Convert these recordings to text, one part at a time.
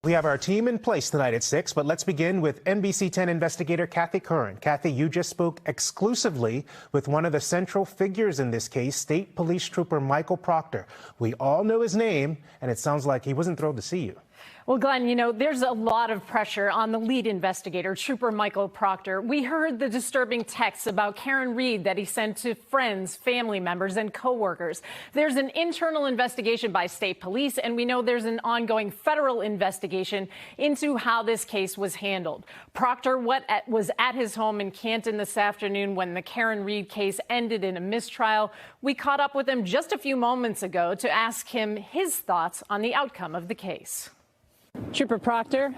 We have our team in place tonight at 6, but let's begin with NBC 10 investigator Kathy Curran. Kathy, you just spoke exclusively with one of the central figures in this case, State Police Trooper Michael Proctor. We all know his name, and it sounds like he wasn't thrilled to see you. Well, Glenn, you know, there's a lot of pressure on the lead investigator, Trooper Michael Proctor. We heard the disturbing texts about Karen Reed that he sent to friends, family members, and coworkers. There's an internal investigation by state police, and we know there's an ongoing federal investigation into how this case was handled. Proctor was at his home in Canton this afternoon when the Karen Reed case ended in a mistrial. We caught up with him just a few moments ago to ask him his thoughts on the outcome of the case. Trooper Proctor,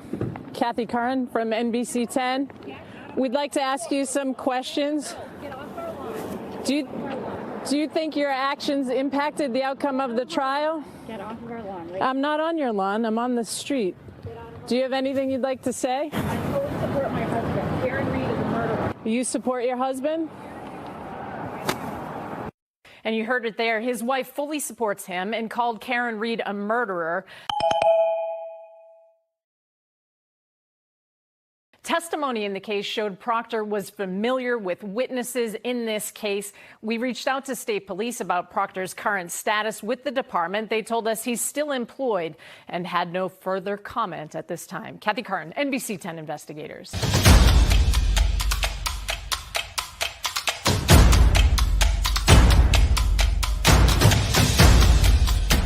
Kathy Curran from NBC 10. We'd like to ask you some questions. Do you think your actions impacted the outcome of the trial? Get off of our lawn. Right? I'm not on your lawn. I'm on the street. Do you have anything you'd like to say? I fully support my husband. Karen Reed is a murderer. You support your husband? And you heard it there. His wife fully supports him and called Karen Reed a murderer. Testimony in the case showed Proctor was familiar with witnesses in this case. We reached out to state police about Proctor's current status with the department. They told us he's still employed and had no further comment at this time. Kathy Curran, NBC 10 investigators.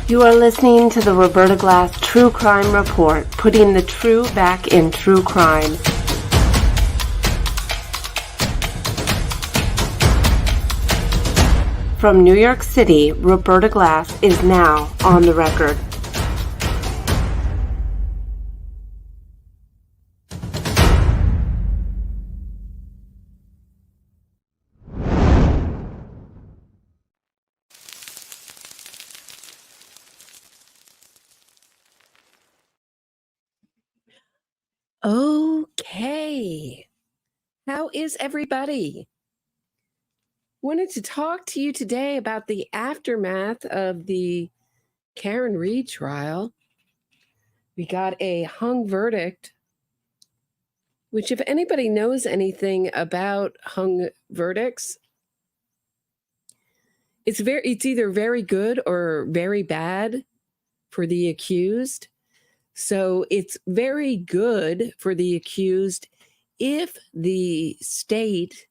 You are listening to the Roberta Glass True Crime Report, putting the true back in true crime. From New York City, Roberta Glass is now on the record. Okay. How is everybody? Wanted to talk to you today about the aftermath of the Karen Reed trial. We got a hung verdict, which if anybody knows anything about hung verdicts, it's either very good or very bad for the accused. So it's very good for the accused if the state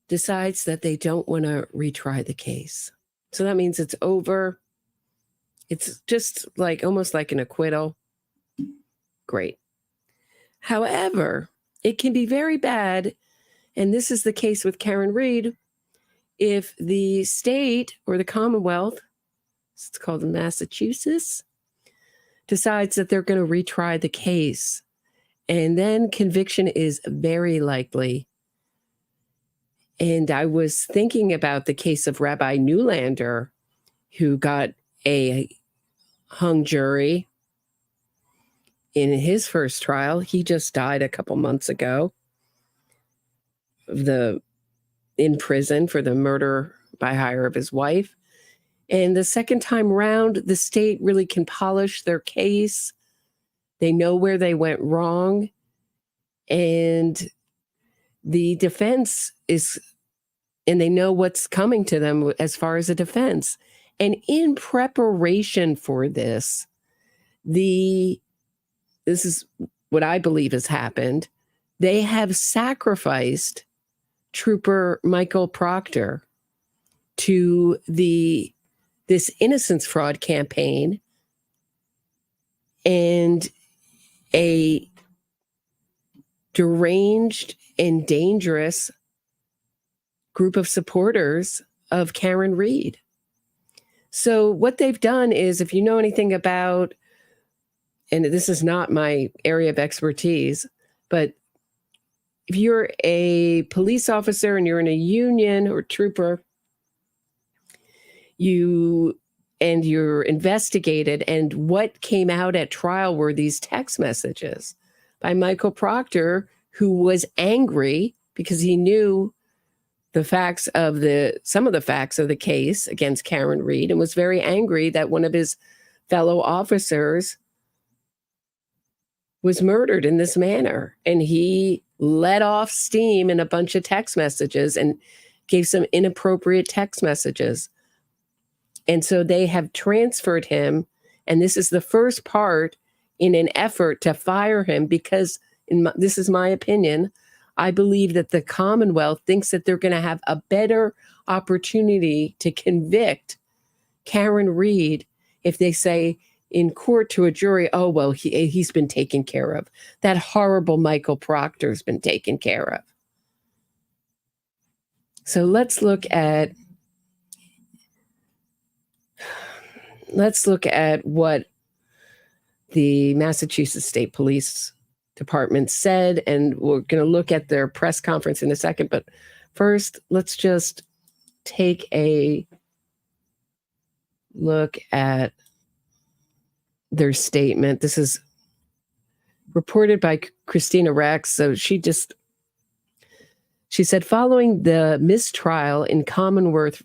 decides that they don't want to retry the case. So that means it's over. It's just like almost like an acquittal. Great. However, it can be very bad, and this is the case with Karen Reed, if the state or the Commonwealth, it's called Massachusetts, decides that they're going to retry the case. And then conviction is very likely. And I was thinking about the case of Rabbi Newlander, who got a hung jury in his first trial. He just died a couple months ago in prison for the murder by hire of his wife. And the second time round, the state really can polish their case. They know where they went wrong. And the defense and they know what's coming to them as far as a defense. And in preparation for this, this is what I believe has happened. They have sacrificed Trooper Michael Proctor to this innocence fraud campaign and a deranged and dangerous group of supporters of Karen Reed. So what they've done is, if you know anything about, and this is not my area of expertise, but if you're a police officer and you're in a union or trooper, you're investigated, and what came out at trial were these text messages by Michael Proctor, who was angry because he knew some of the facts of the case against Karen Reed, and was very angry that one of his fellow officers was murdered in this manner. And he let off steam in a bunch of text messages and gave some inappropriate text messages. And so they have transferred him. And this is the first part in an effort to fire him because, this is my opinion, I believe that the Commonwealth thinks that they're going to have a better opportunity to convict Karen Reed if they say in court to a jury, oh, well, he's been taken care of. That horrible Michael Proctor's been taken care of. So let's look at what the Massachusetts State Police Department said, and we're going to look at their press conference in a second. But first, let's just take a look at their statement. This is reported by Christina Rex. So she said, following the mistrial in Commonwealth,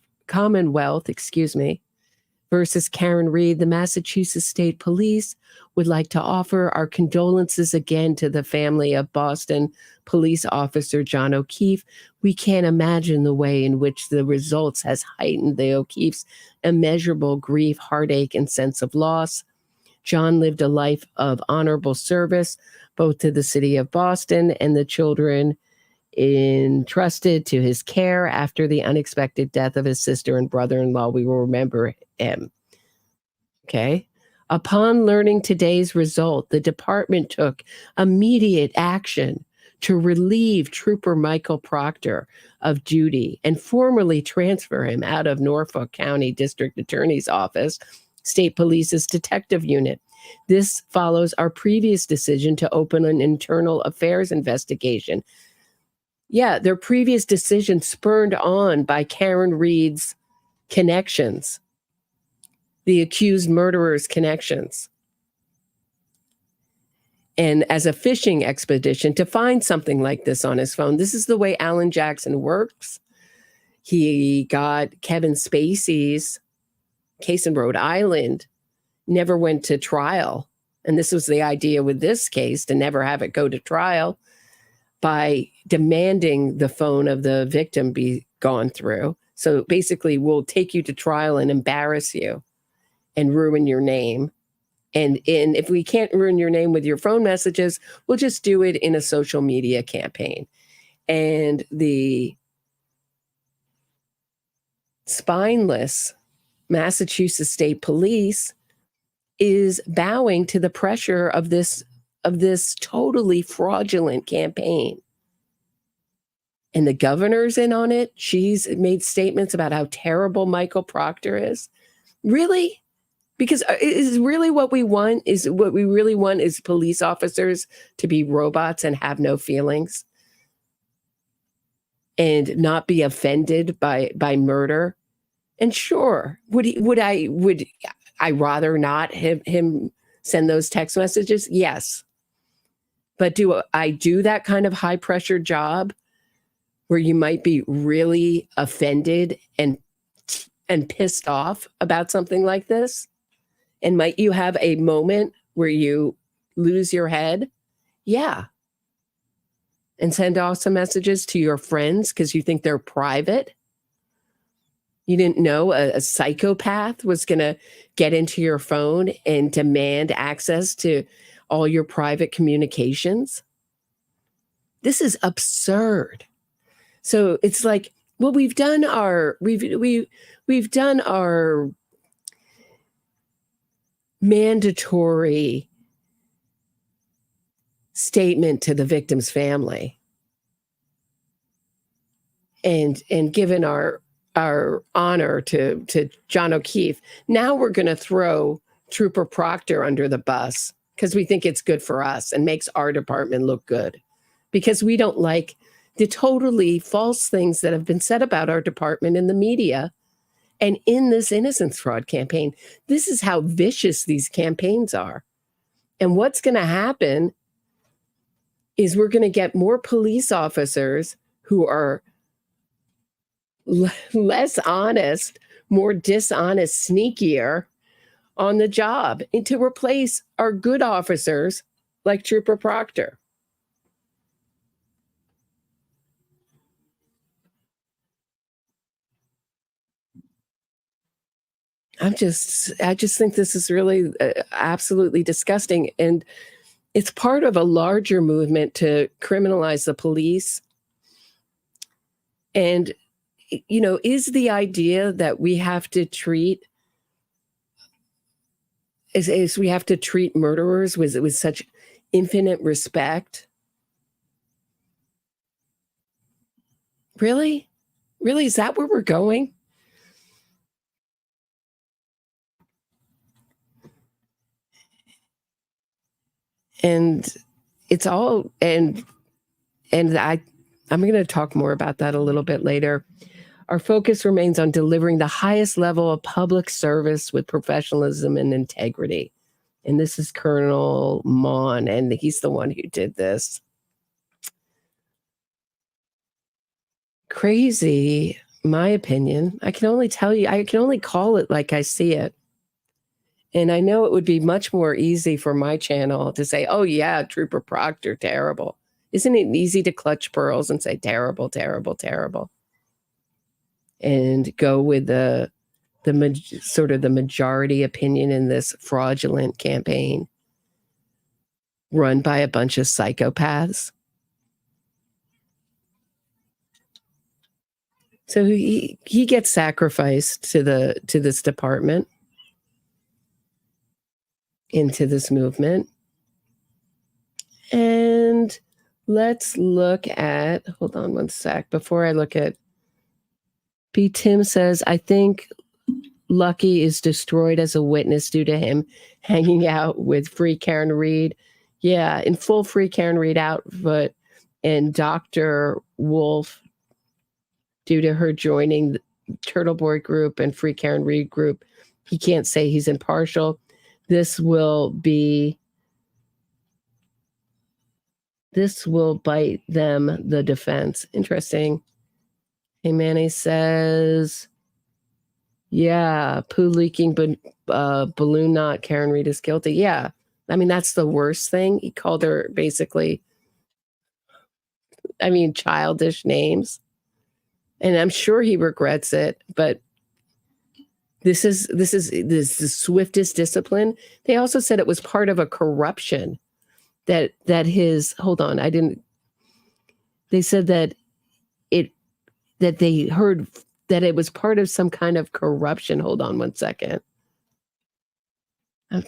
versus Karen Reed, the Massachusetts State Police would like to offer our condolences again to the family of Boston police officer John O'Keefe. We can't imagine the way in which the results has heightened the O'Keefe's immeasurable grief, heartache, and sense of loss. John lived a life of honorable service, both to the city of Boston and the children entrusted to his care after the unexpected death of his sister and brother-in-law. We will remember him. Okay. Upon learning today's result, the department took immediate action to relieve Trooper Michael Proctor of duty and formally transfer him out of Norfolk County District Attorney's Office, State Police's detective unit. This follows our previous decision to open an internal affairs investigation. Yeah, their previous decision spurred on by Karen Reed's connections, the accused murderer's connections. And as a fishing expedition to find something like this on his phone. This is the way Alan Jackson works. He got Kevin Spacey's case in Rhode Island, never went to trial. And this was the idea with this case, to never have it go to trial, by demanding the phone of the victim be gone through. So basically, we'll take you to trial and embarrass you and ruin your name. And if we can't ruin your name with your phone messages, we'll just do it in a social media campaign. And the spineless Massachusetts State Police is bowing to the pressure of this totally fraudulent campaign. And the governor's in on it. She's made statements about how terrible Michael Proctor is. Really? Because is really what we want is police officers to be robots and have no feelings and not be offended by murder. And sure, would I rather not have him send those text messages? Yes. But do I do that kind of high pressure job where you might be really offended and pissed off about something like this? And might you have a moment where you lose your head? Yeah. And send off some messages to your friends because you think they're private. You didn't know a psychopath was going to get into your phone and demand access to all your private communications. This is absurd. So it's like, well, we've done our mandatory statement to the victim's family and given our honor to John O'Keefe. Now we're going to throw Trooper Proctor under the bus because we think it's good for us and makes our department look good, because we don't like the totally false things that have been said about our department in the media and in this innocence fraud campaign. This is how vicious these campaigns are. And what's going to happen is we're going to get more police officers who are less honest, more dishonest, sneakier, on the job and to replace our good officers like Trooper Proctor. I just think this is really absolutely disgusting. And it's part of a larger movement to criminalize the police. And, you know, is the idea that we have to treat is we have to treat murderers with such infinite respect? Really? Really? Is that where we're going? And it's all, and I'm going to talk more about that a little bit later. Our focus remains on delivering the highest level of public service with professionalism and integrity. And this is Colonel Mon, and he's the one who did this. Crazy, my opinion. I can only tell you, I can only call it like I see it. And I know it would be much more easy for my channel to say, oh yeah, Trooper Proctor, terrible. Isn't it easy to clutch pearls and say terrible, terrible, terrible? And go with the sort of the majority opinion in this fraudulent campaign run by a bunch of psychopaths. So he gets sacrificed to this department, into this movement. And let's look at, hold on one sec, before I look at, B. Tim says, I think Lucky is destroyed as a witness due to him hanging out with Free Karen Reed. Yeah, in full Free Karen Reed outfit, and Dr. Wolf, due to her joining the Turtle Boy group and Free Karen Reed group, he can't say he's impartial. This will bite them, the defense. Interesting. Hey, Manny says, yeah, poo leaking, balloon knot, Karen Reed is guilty. Yeah, I mean, that's the worst thing. He called her basically, I mean, childish names. And I'm sure he regrets it, but this is the swiftest discipline. They also said it was part of a corruption that his, hold on, they said that they heard that it was part of some kind of corruption. Hold on one second.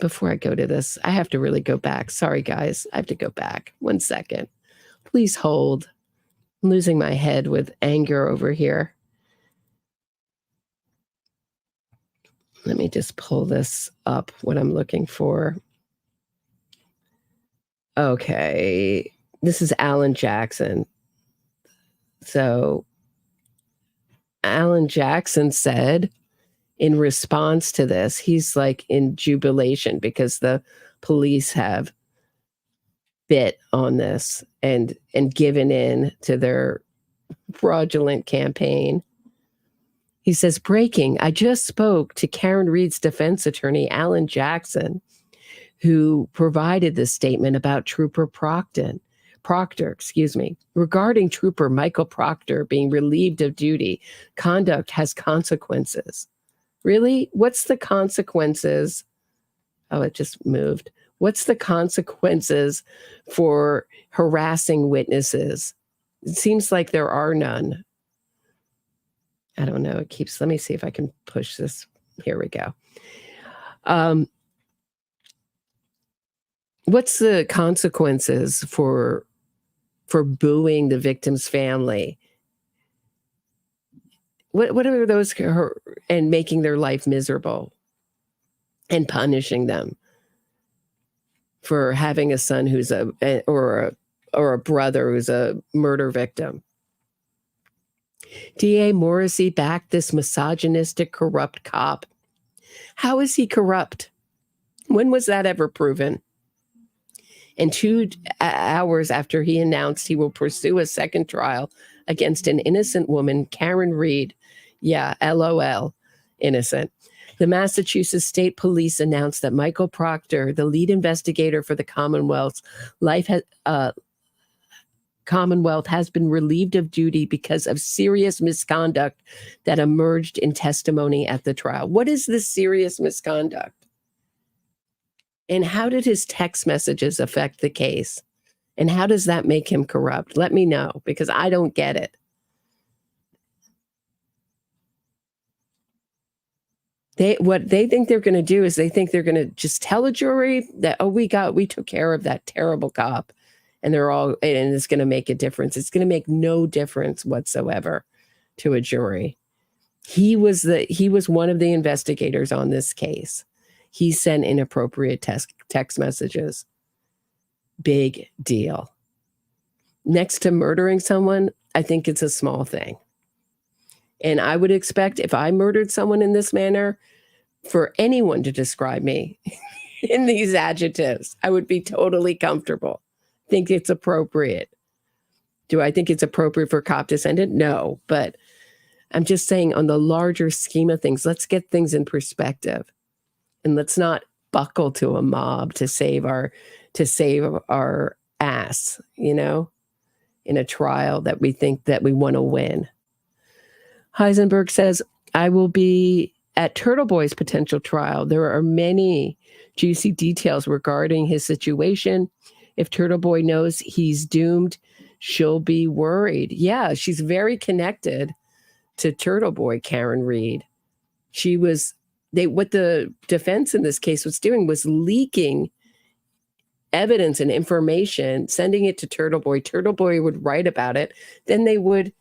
Before I go to this, I have to really go back. Sorry, guys. I have to go back. 1 second. Please hold. I'm losing my head with anger over here. Let me just pull this up, what I'm looking for. Okay. This is Alan Jackson. So Alan Jackson said in response to this, he's like in jubilation because the police have bit on this and given in to their fraudulent campaign. He says, breaking, I just spoke to Karen Reed's defense attorney, Alan Jackson, who provided this statement about Trooper Proctor, regarding Trooper Michael Proctor being relieved of duty. Conduct has consequences. Really? What's the consequences? Oh, it just moved. What's the consequences for harassing witnesses? It seems like there are none. I don't know. It keeps, let me see if I can push this. Here we go. What's the consequences for booing the victim's family? What are those, and making their life miserable and punishing them for having a son who's or a brother who's a murder victim? D.A. Morrissey backed this misogynistic, corrupt cop. How is he corrupt? When was that ever proven? And 2 hours after he announced he will pursue a second trial against an innocent woman, Karen Reed. Yeah, LOL, innocent. The Massachusetts State Police announced that Michael Proctor, the lead investigator for the Commonwealth has been relieved of duty because of serious misconduct that emerged in testimony at the trial. What is this serious misconduct? And how did his text messages affect the case? And how does that make him corrupt? Let me know, because I don't get it. What they think they're going to do is they think they're going to just tell a jury that, oh, we took care of that terrible cop, and it's going to make a difference. It's going to make no difference whatsoever to a jury. He was one of the investigators on this case. He sent inappropriate text messages. Big deal. Next to murdering someone, I think it's a small thing. And I would expect if I murdered someone in this manner, for anyone to describe me in these adjectives, I would be totally comfortable. Think it's appropriate. Do I think it's appropriate for a cop descendant? No, but I'm just saying on the larger scheme of things, let's get things in perspective, and let's not buckle to a mob to save our ass, in a trial that we think that we want to win. Heisenberg says, I will be at Turtle Boy's potential trial. There are many juicy details regarding his situation. If Turtle Boy knows he's doomed, she'll be worried. Yeah, she's very connected to Turtle Boy, Karen Reed. What the defense in this case was doing was leaking evidence and information, sending it to Turtle Boy. Turtle Boy would write about it. Then they would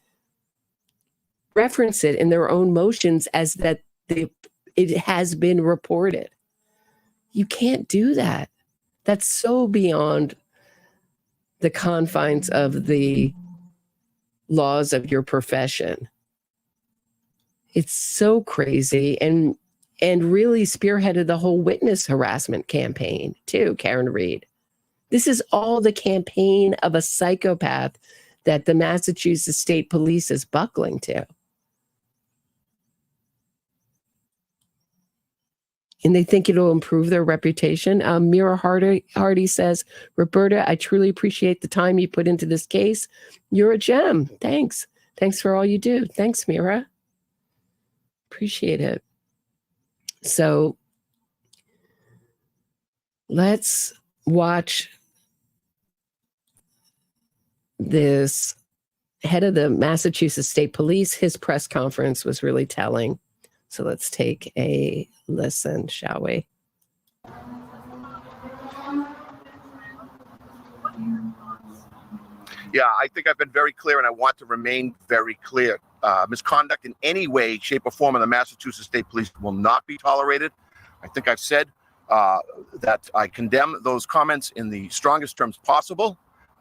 reference it in their own motions as that it has been reported. You can't do that. That's so beyond the confines of the laws of your profession. It's so crazy, and really spearheaded the whole witness harassment campaign too, Karen Reed. This is all the campaign of a psychopath that the Massachusetts State Police is buckling to. And they think it'll improve their reputation. Mira Hardy says, Roberta, I truly appreciate the time you put into this case. You're a gem. Thanks. Thanks for all you do. Thanks, Mira. Appreciate it. So let's watch this head of the Massachusetts State Police. His press conference was really telling. So let's take a listen, shall we? Yeah, I think I've been very clear, and I want to remain very clear. Misconduct in any way, shape, or form of the Massachusetts State Police will not be tolerated. I think I've said that I condemn those comments in the strongest terms possible.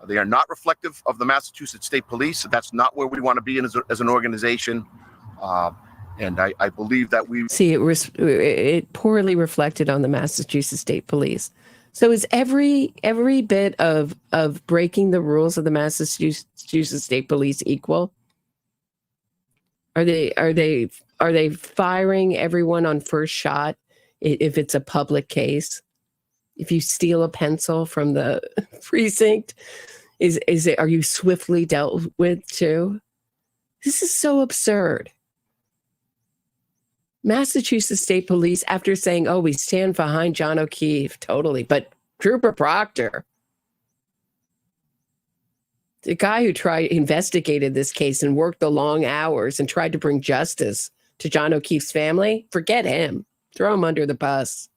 They are not reflective of the Massachusetts State Police. That's not where we want to be as an organization. And I believe that we see it poorly reflected on the Massachusetts State Police. So is every bit of breaking the rules of the Massachusetts State Police equal? Are they firing everyone on first shot if it's a public case? If you steal a pencil from the precinct, are you swiftly dealt with too? This is so absurd. Massachusetts State Police, after saying, oh, we stand behind John O'Keefe, totally, but Trooper Proctor, the guy who investigated this case and worked the long hours and tried to bring justice to John O'Keefe's family, forget him. Throw him under the bus.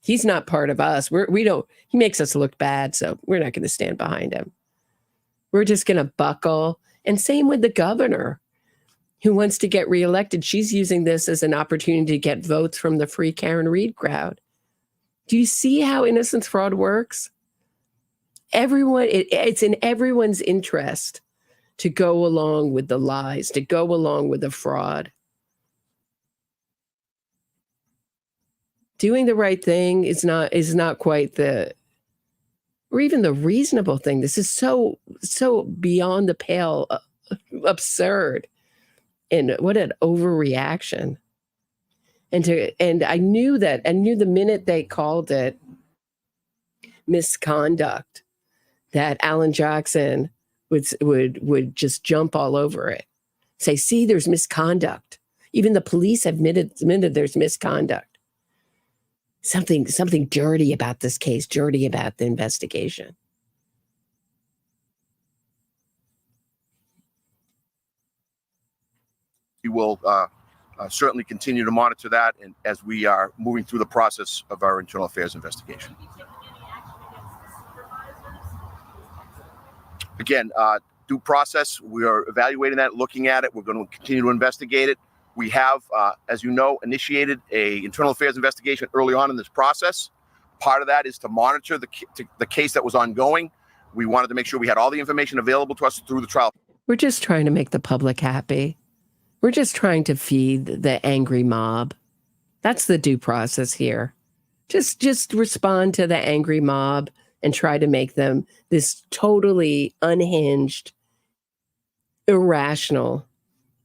He's not part of us. He makes us look bad, so we're not going to stand behind him. We're just going to buckle. And same with the governor, who wants to get reelected. She's using this as an opportunity to get votes from the Free Karen Reed crowd. Do you see how innocence fraud works? It's in everyone's interest to go along with the lies, to go along with the fraud. Doing the right thing is not quite or even the reasonable thing. This is so beyond the pale, absurd. And what an overreaction. And I knew the minute they called it misconduct, that Alan Jackson would just jump all over it. Say, see, there's misconduct. Even the police admitted there's misconduct. Something dirty about this case, dirty about the investigation. We will certainly continue to monitor that, and as we are moving through the process of our internal affairs investigation. Again, due process, we are evaluating that, looking at it. We're going to continue to investigate it. We have, as you know, initiated a internal affairs investigation early on in this process. Part of that is to monitor the case that was ongoing. We wanted to make sure we had all the information available to us through the trial. We're just trying to make the public happy. We're just trying to feed the angry mob. That's the due process here. Just respond to the angry mob and try to make them this totally unhinged, irrational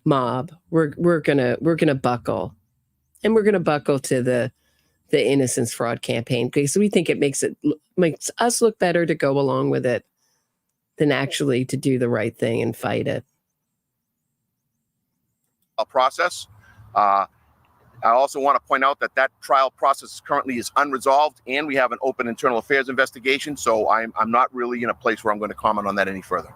mob. We're gonna buckle, and we're gonna buckle to the innocence fraud campaign because we think it makes us look better to go along with it than actually to do the right thing and fight it. Process. I also want to point out that trial process currently is unresolved, and we have an open internal affairs investigation. So I'm not really in a place where I'm going to comment on that any further.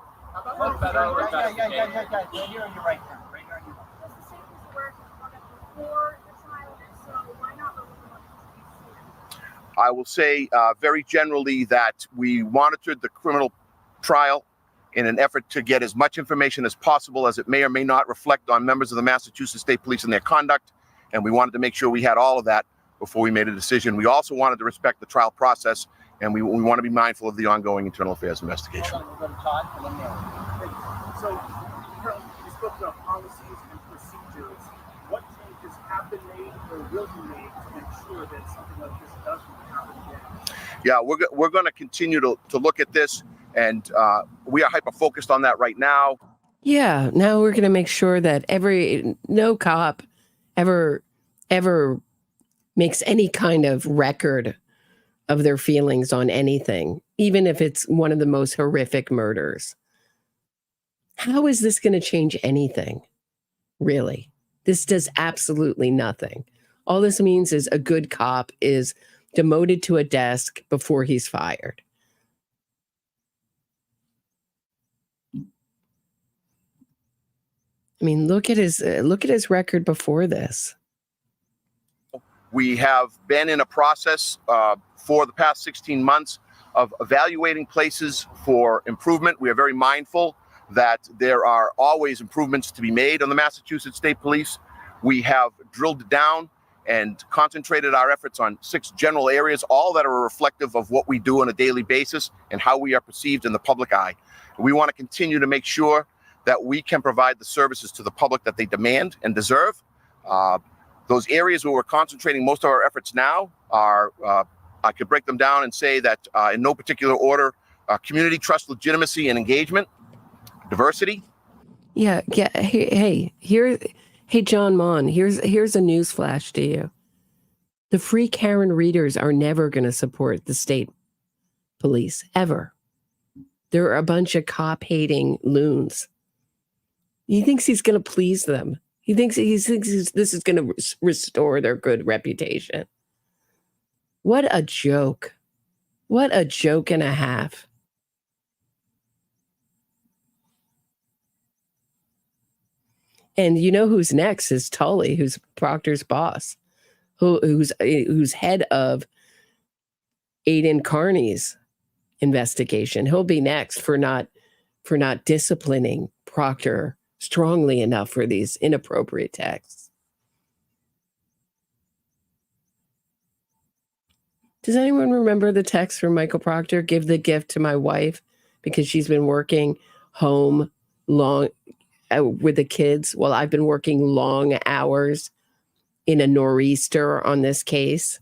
I will say very generally that we monitored the criminal trial in an effort to get as much information as possible, as it may or may not reflect on members of the Massachusetts State Police and their conduct. And we wanted to make sure we had all of that before we made a decision. We also wanted to respect the trial process, and we want to be mindful of the ongoing internal affairs investigation. So, you spoke about policies and procedures. What changes have been made or will be made to make sure that something like this doesn't happen again? Yeah, we're going to continue to look at this. And we are hyper-focused on that right now. Yeah, now we're going to make sure that no cop ever makes any kind of record of their feelings on anything, even if it's one of the most horrific murders. How is this going to change anything? Really? This does absolutely nothing. All this means is a good cop is demoted to a desk before he's fired. I mean, look at his record before this. We have been in a process for the past 16 months of evaluating places for improvement. We are very mindful that there are always improvements to be made on the Massachusetts State Police. We have drilled down and concentrated our efforts on 6 general areas, all that are reflective of what we do on a daily basis and how we are perceived in the public eye. We want to continue to make sure that we can provide the services to the public that they demand and deserve. Those areas where we're concentrating most of our efforts now are, I could break them down and say that in no particular order, community trust, legitimacy, and engagement, diversity. Yeah. Hey, John Mon, here's a news flash to you. The Free Karen readers are never going to support the state police, ever. They're a bunch of cop-hating loons. He thinks he's going to please them. He thinks this is going to restore their good reputation. What a joke. What a joke and a half. And you know who's next is Tully, who's Proctor's boss, who's head of Aidan Kearney's investigation. He'll be next for not disciplining Proctor strongly enough for these inappropriate texts. Does anyone remember the text from Michael Proctor? Give the gift to my wife because she's been working home long with the kids while I've been working long hours in a nor'easter on this case.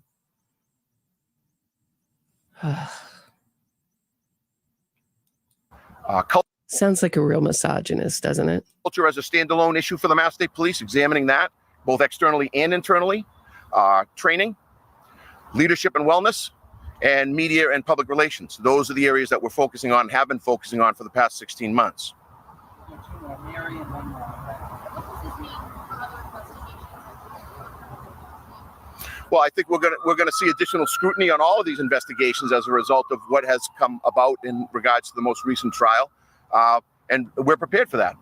Sounds like a real misogynist, doesn't it? Culture as a standalone issue for the Mass State Police, examining that both externally and internally. training, leadership and wellness, and media and public relations. Those are the areas that we're focusing on, have been focusing on for the past 16 months. Well, I think we're gonna see additional scrutiny on all of these investigations as a result of what has come about in regards to the most recent trial, and we're prepared for that.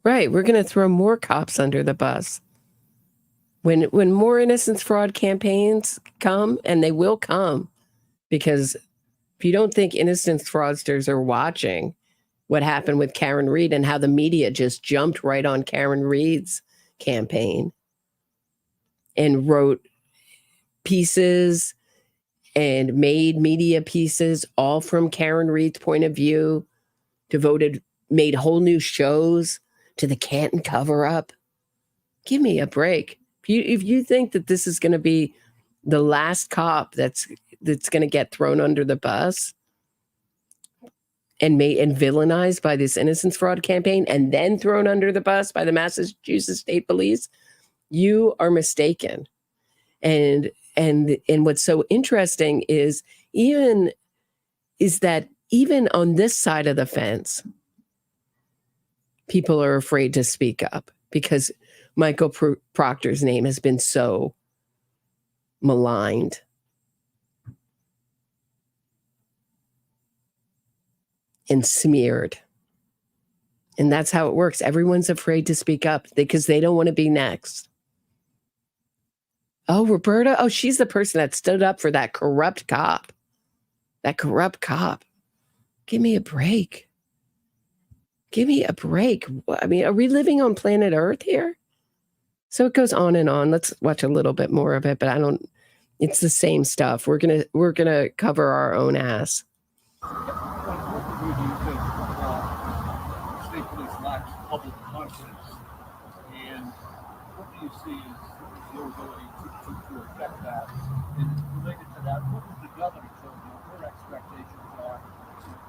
Right, we're going to throw more cops under the bus. When more innocence fraud campaigns come, and they will come, because if you don't think innocence fraudsters are watching what happened with Karen Reed and how the media just jumped right on Karen Reed's campaign and wrote pieces and made media pieces all from Karen Reed's point of view, made whole new shows to the Canton cover-up. Give me a break. If you think that this is going to be the last cop that's going to get thrown under the bus and villainized by this innocence fraud campaign and then thrown under the bus by the Massachusetts State Police, you are mistaken. And what's so interesting is that even on this side of the fence, people are afraid to speak up because Michael Proctor's name has been so maligned. And smeared. And that's how it works. Everyone's afraid to speak up because they don't want to be next. Oh, Roberta. Oh, she's the person that stood up for that corrupt cop. That corrupt cop. Give me a break. Give me a break. I mean, are we living on planet Earth here? So it goes on and on. Let's watch a little bit more of it, but it's the same stuff. We're gonna cover our own ass. What do you think state police lacks public confidence, and what do you see as your ability to affect that? And related to that, what has the governor told you her expectations are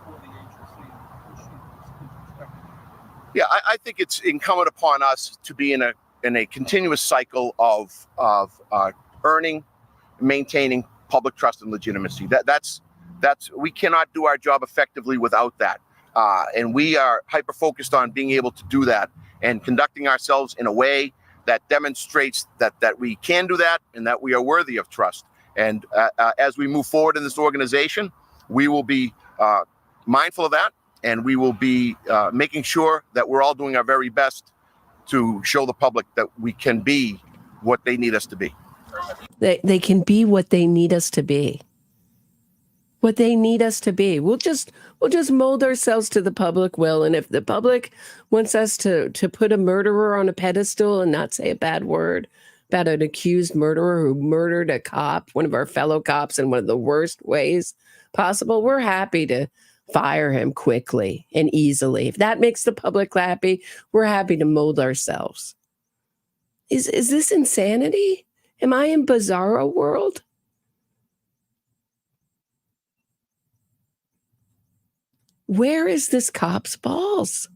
for the agency and what she is expected to do? Yeah, I think it's incumbent upon us to be in a continuous cycle of earning, maintaining public trust and legitimacy. That's we cannot do our job effectively without that. And we are hyper focused on being able to do that and conducting ourselves in a way that demonstrates that we can do that and that we are worthy of trust. And as we move forward in this organization, we will be mindful of that, and we will be making sure that we're all doing our very best to show the public that we can be what they need us to be. They can be what they need us to be. What they need us to be. We'll just mold ourselves to the public will. And if the public wants us to put a murderer on a pedestal and not say a bad word about an accused murderer who murdered a cop, one of our fellow cops, in one of the worst ways possible, we're happy to fire him quickly and easily. If that makes the public happy, we're happy to mold ourselves. Is this insanity? Am I in bizarro world? Where is this cop's balls?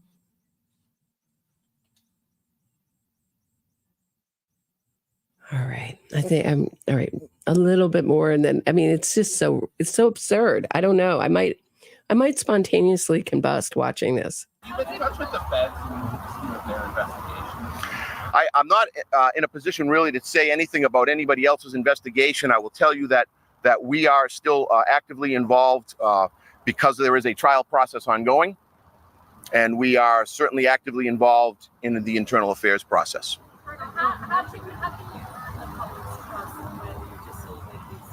All right. I think I'm all right. A little bit more. And then, I mean, it's so absurd. I don't know. I might spontaneously combust watching this. You've been in touch with the feds and their investigation. I'm not in a position really to say anything about anybody else's investigation. I will tell you that we are still actively involved because there is a trial process ongoing, and we are certainly actively involved in the internal affairs process. How can you public's trust when you just see like these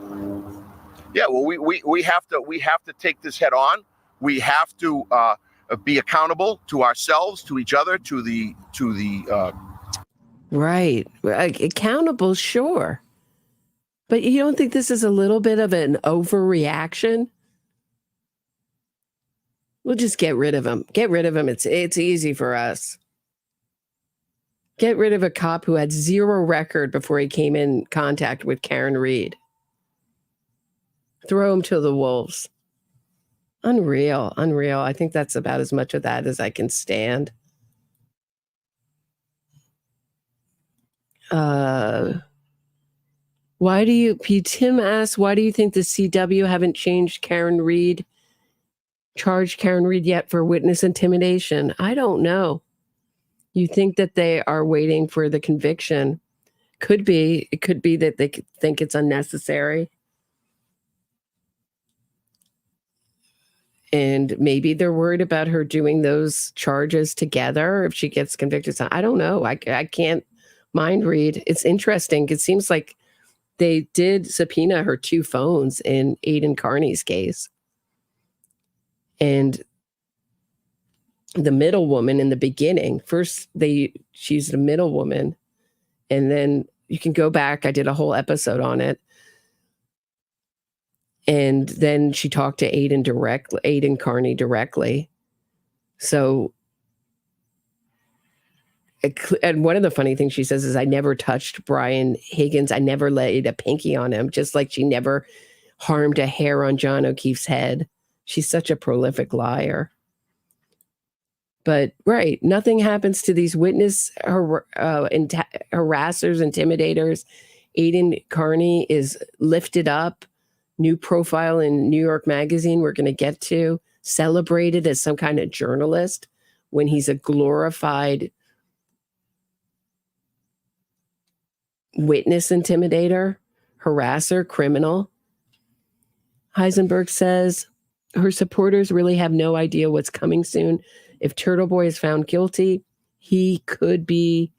scandal? Yeah, well, we have to take this head on. We have to be accountable to ourselves, to each other, to the right. Accountable, sure. But you don't think this is a little bit of an overreaction? We'll just get rid of him. Get rid of him. It's easy for us. Get rid of a cop who had zero record before he came in contact with Karen Reed. Throw him to the wolves. Unreal. I think that's about as much of that as I can stand. Tim asks, why do you think the CW haven't charged Karen Reed yet for witness intimidation? I don't know. You think that they are waiting for the conviction. Could be. It could be that they think it's unnecessary. And maybe they're worried about her doing those charges together if she gets convicted. I don't know. I can't mind read. It's interesting. It seems like they did subpoena her 2 phones in Aidan Kearney's case. And the middle woman in the beginning, first she's the middle woman. And then you can go back. I did a whole episode on it. And then she talked to Aidan Kearney directly. So, and one of the funny things she says is, I never touched Brian Higgins. I never laid a pinky on him, just like she never harmed a hair on John O'Keefe's head. She's such a prolific liar. But, right, nothing happens to these witness harassers, intimidators. Aidan Kearney is lifted up. New profile in New York Magazine we're going to get to, celebrated as some kind of journalist when he's a glorified witness intimidator, harasser, criminal. Heisenberg says her supporters really have no idea what's coming soon. If Turtle Boy is found guilty, he could be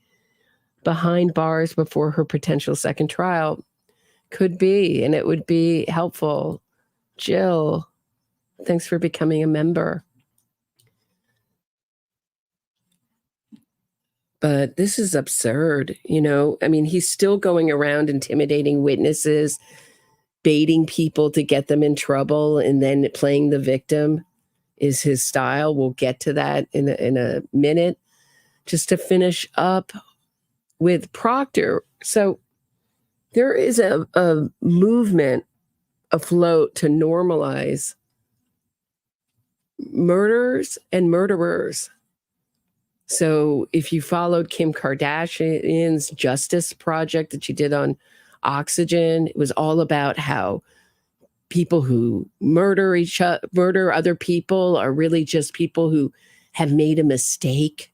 behind bars before her potential second trial. Could be, and it would be helpful. Jill, thanks for becoming a member. But this is absurd. I mean, he's still going around intimidating witnesses, baiting people to get them in trouble, and then playing the victim is his style. We'll get to that in a minute. Just to finish up with Proctor. So there is a movement afloat to normalize murders and murderers. So if you followed Kim Kardashian's Justice Project that she did on Oxygen, it was all about how people who murder other people are really just people who have made a mistake.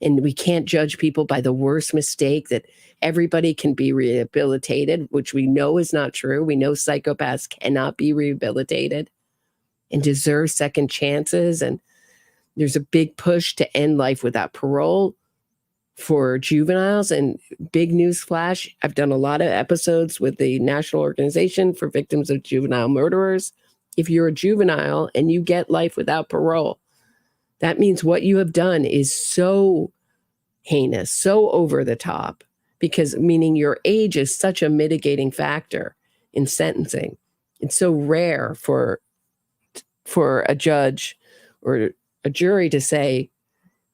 And we can't judge people by the worst mistake, that everybody can be rehabilitated, which we know is not true. We know psychopaths cannot be rehabilitated and deserve second chances. And there's a big push to end life without parole for juveniles. And big news flash, I've done a lot of episodes with the National Organization for Victims of Juvenile Murderers. If you're a juvenile and you get life without parole, that means what you have done is so heinous, so over the top, because meaning your age is such a mitigating factor in sentencing. It's so rare for a judge or a jury to say,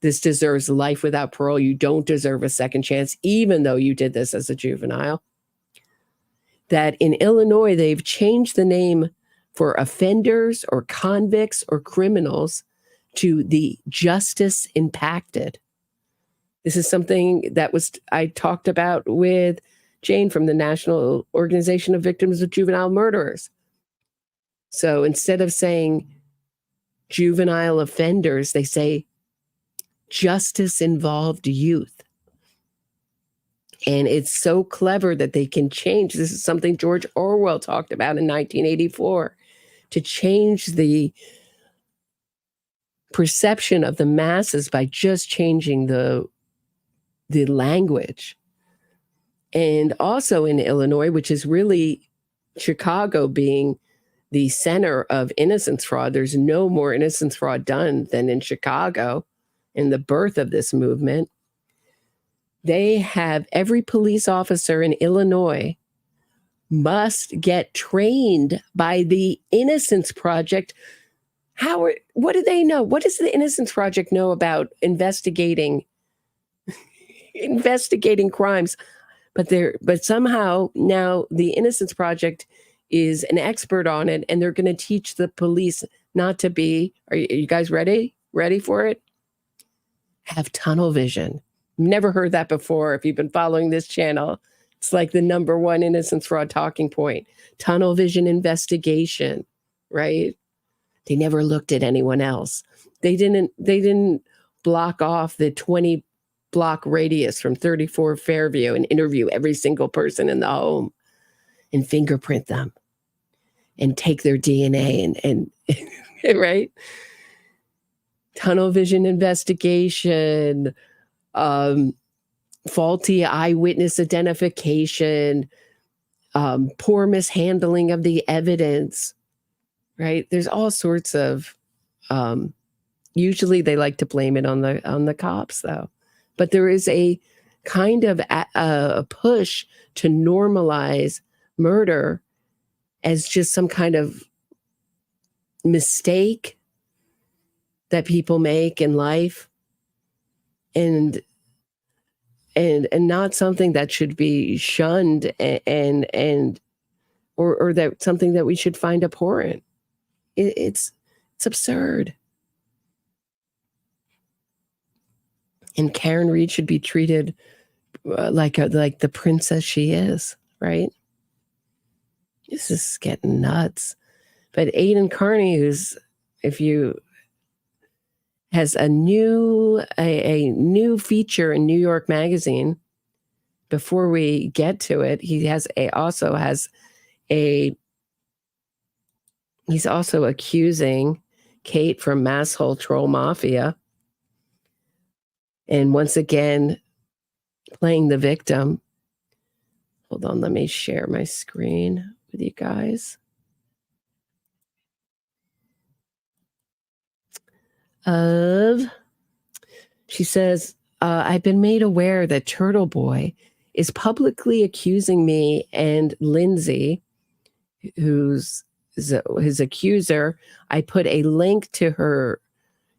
this deserves life without parole. You don't deserve a second chance, even though you did this as a juvenile. That in Illinois, they've changed the name for offenders or convicts or criminals to the justice impacted. This is something that I talked about with Jane from the National Organization of Victims of Juvenile Murderers. So instead of saying juvenile offenders, they say justice involved youth. And it's so clever that they can change. This is something George Orwell talked about in 1984, to change the perception of the masses by just changing the language. And also in Illinois, which is really Chicago being the center of innocence fraud, there's no more innocence fraud done than in Chicago in the birth of this movement. They have every police officer in Illinois must get trained by the Innocence Project. What do they know? What does the Innocence Project know about investigating crimes? But somehow now the Innocence Project is an expert on it, and they're going to teach the police not to be. Are you guys ready? Ready for it? Have tunnel vision. Never heard that before. If you've been following this channel, it's like the number one innocence fraud talking point. Tunnel vision investigation, right? They never looked at anyone else. They didn't block off the 20 block radius from 34 Fairview and interview every single person in the home and fingerprint them and take their DNA and right? Tunnel vision investigation, faulty eyewitness identification, poor mishandling of the evidence, right? There's all sorts of, usually they like to blame it on the cops though. But there is a kind of a push to normalize murder as just some kind of mistake that people make in life, and not something that should be shunned and or that something that we should find abhorrent. It's absurd. And Karen Reed should be treated like the princess she is, right? This is getting nuts. But Aidan Kearney, has a new feature in New York Magazine. Before we get to it, he's also accusing Kate from Masshole Troll Mafia. And once again, playing the victim. Hold on, let me share my screen with you guys. She says, I've been made aware that Turtle Boy is publicly accusing me and Lindsay, who's his accuser. I put a link to her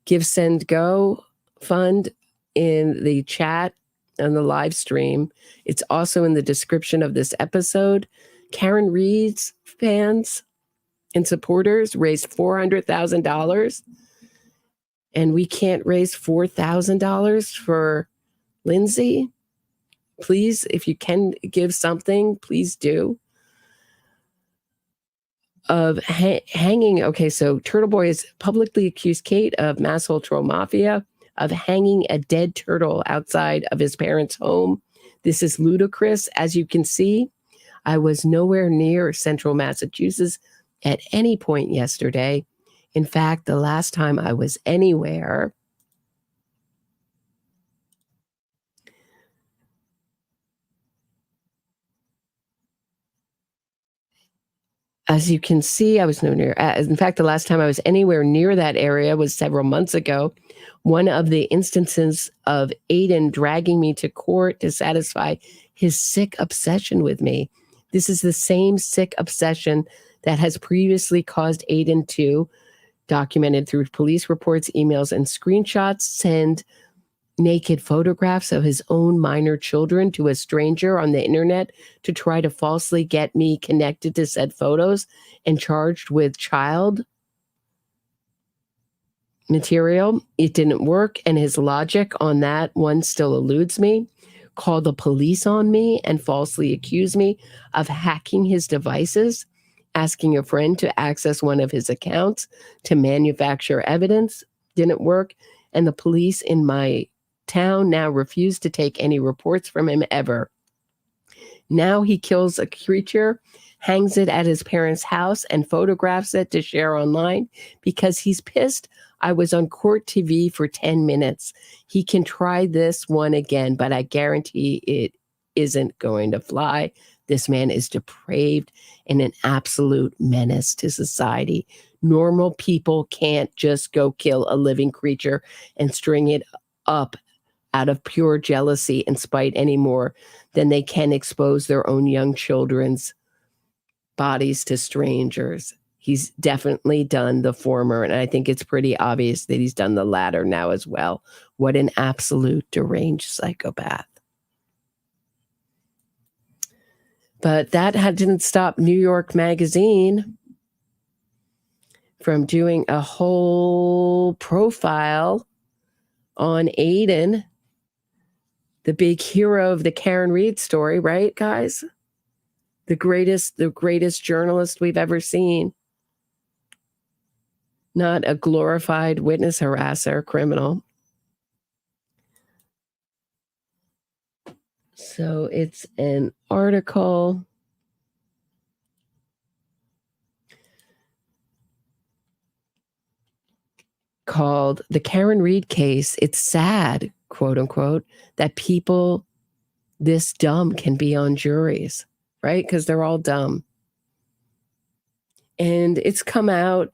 Give, Send, Go fund in the chat on the live stream. It's also in the description of this episode. Karen Reed's fans and supporters raised $400,000. And we can't raise $4,000 for Lindsay. Please, if you can give something, please do. Of hanging. Okay, so Turtle Boy has publicly accused Kate of Masshole Troll Mafia of hanging a dead turtle outside of his parents' home. This is ludicrous. As you can see, I was nowhere near Central Massachusetts at any point yesterday. In fact, the last time I was anywhere, as you can see, I was nowhere near. In fact, the last time I was anywhere near that area was several months ago. One of the instances of Aidan dragging me to court to satisfy his sick obsession with me. This is the same sick obsession that has previously caused Aidan to, documented through police reports, emails, and screenshots, send naked photographs of his own minor children to a stranger on the internet to try to falsely get me connected to said photos and charged with child material. It didn't work, and his logic on that one still eludes me. Called the police on me and falsely accused me of hacking his devices, asking a friend to access one of his accounts to manufacture evidence. Didn't work. And the police in my town now refuse to take any reports from him ever. Now he kills a creature, hangs it at his parents' house, and photographs it to share online because he's pissed I was on court TV for 10 minutes. He can try this one again, but I guarantee it isn't going to fly. This man is depraved and an absolute menace to society. Normal people can't just go kill a living creature and string it up out of pure jealousy and spite any more than they can expose their own young children's bodies to strangers. He's definitely done the former, and I think it's pretty obvious that he's done the latter now as well. What an absolute deranged psychopath. But that didn't stop New York Magazine from doing a whole profile on Aidan the big hero of the Karen Reed story, right, guys? The greatest journalist we've ever seen. Not a glorified witness harasser, criminal. So it's an article called The Karen Reed Case. It's sad, quote unquote, that people this dumb can be on juries, right? Because they're all dumb. And it's come out,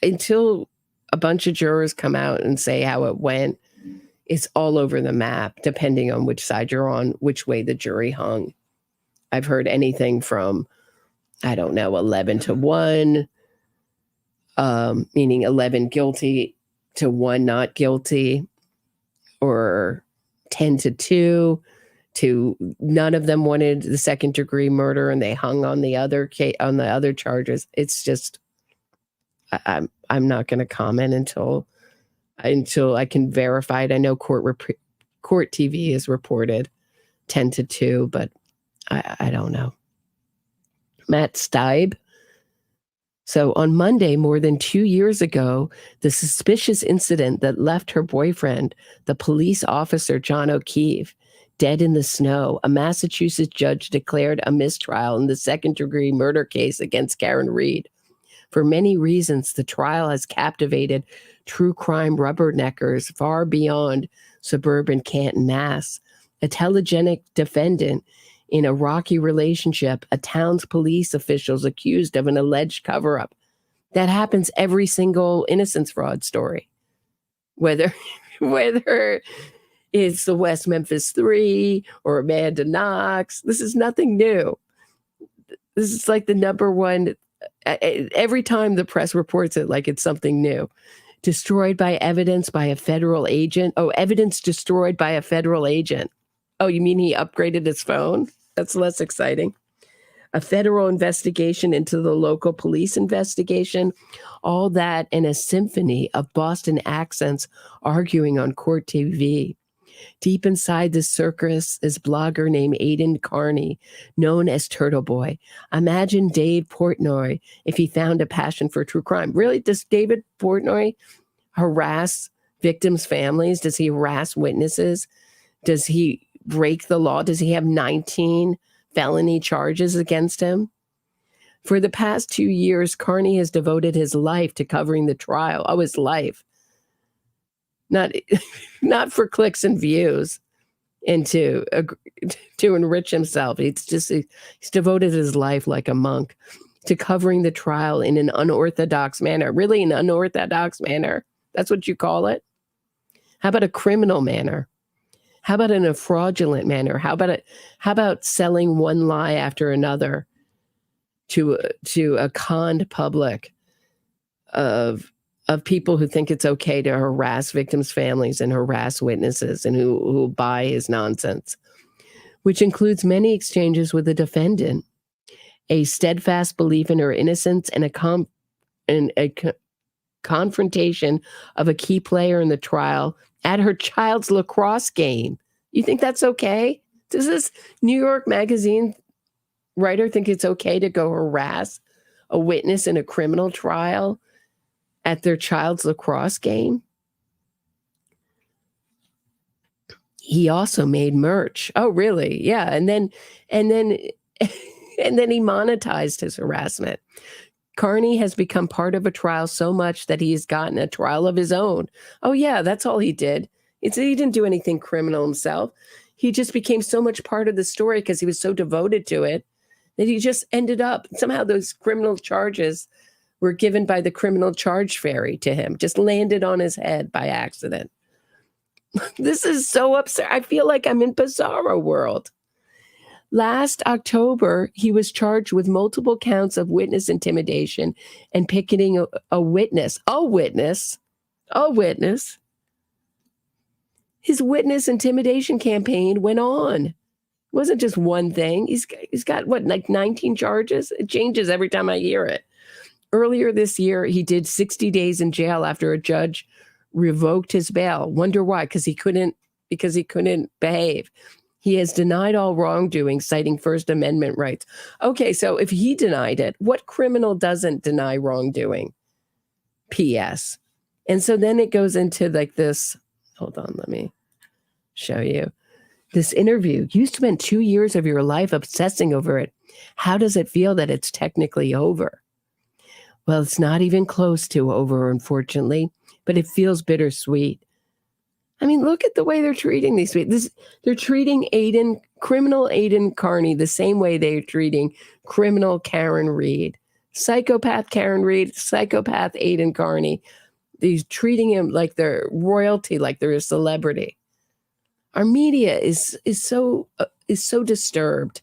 until a bunch of jurors come out and say how it went, it's all over the map, depending on which side you're on, which way the jury hung. I've heard anything from, 11-1, meaning 11 guilty to 1 not guilty, or 10-2 to none of them wanted the second degree murder and they hung on the other charges. It's just, I'm not going to comment until I can verify it. I know court TV has reported 10-2, but I don't know. Matt Steib. So on Monday, more than 2 years ago, the suspicious incident that left her boyfriend, the police officer John O'Keefe, dead in the snow, a Massachusetts judge declared a mistrial in the second-degree murder case against Karen Reed. For many reasons, the trial has captivated true crime rubberneckers far beyond suburban Canton, Mass. A telegenic defendant in a rocky relationship, a town's police officials accused of an alleged cover-up. That happens every single innocence fraud story. Whether it's the West Memphis 3 or Amanda Knox, this is nothing new. This is like the number one, every time the press reports it like it's something new. Destroyed by evidence by a federal agent. Oh, evidence destroyed by a federal agent. Oh, you mean he upgraded his phone? That's less exciting. A federal investigation into the local police investigation. All that in a symphony of Boston accents arguing on court TV. Deep inside the circus is blogger named Aidan Kearney, known as Turtle Boy. Imagine Dave Portnoy if he found a passion for true crime. Really, does David Portnoy harass victims' families? Does he harass witnesses? Does he break the law? Does he have 19 felony charges against him? For the past 2 years, Kearney has devoted his life to covering the trial. Oh, his life. Not for clicks and views and to enrich himself. He's devoted his life like a monk to covering the trial in an unorthodox manner. Really, an unorthodox manner. That's what you call it? How about a criminal manner? How about in a fraudulent manner? How about selling one lie after another to a conned public of people who think it's okay to harass victims' families and harass witnesses and who buy his nonsense, which includes many exchanges with the defendant, a steadfast belief in her innocence, and a confrontation of a key player in the trial at her child's lacrosse game. You think that's okay? Does this New York Magazine writer think it's okay to go harass a witness in a criminal trial at their child's lacrosse game? He also made merch. Oh, really? Yeah. And then he monetized his harassment. Kearney has become part of a trial so much that he has gotten a trial of his own. Oh, yeah, that's all he did. He didn't do anything criminal himself. He just became so much part of the story because he was so devoted to it that he just ended up, somehow those criminal charges were given by the criminal charge fairy to him, just landed on his head by accident. This is so absurd. I feel like I'm in Bizarro world. Last October, he was charged with multiple counts of witness intimidation and picketing a witness. His witness intimidation campaign went on. It wasn't just one thing. He's got, 19 charges? It changes every time I hear it. Earlier this year, he did 60 days in jail after a judge revoked his bail. Wonder why? Because he couldn't because he couldn't behave. He has denied all wrongdoing, citing First Amendment rights. Okay, so if he denied it, what criminal doesn't deny wrongdoing? P.S. And so then it goes into like this. Hold on, let me show you. This interview. You spent 2 years of your life obsessing over it. How does it feel that it's technically over? Well, it's not even close to over, unfortunately, but it feels bittersweet. I mean, look at the way they're treating these people. They're treating Aidan, criminal Aidan Kearney, the same way they're treating criminal Karen Reed. Psychopath Karen Reed, psychopath Aidan Kearney. They're treating him like they're royalty, like they're a celebrity. Our media is so disturbed.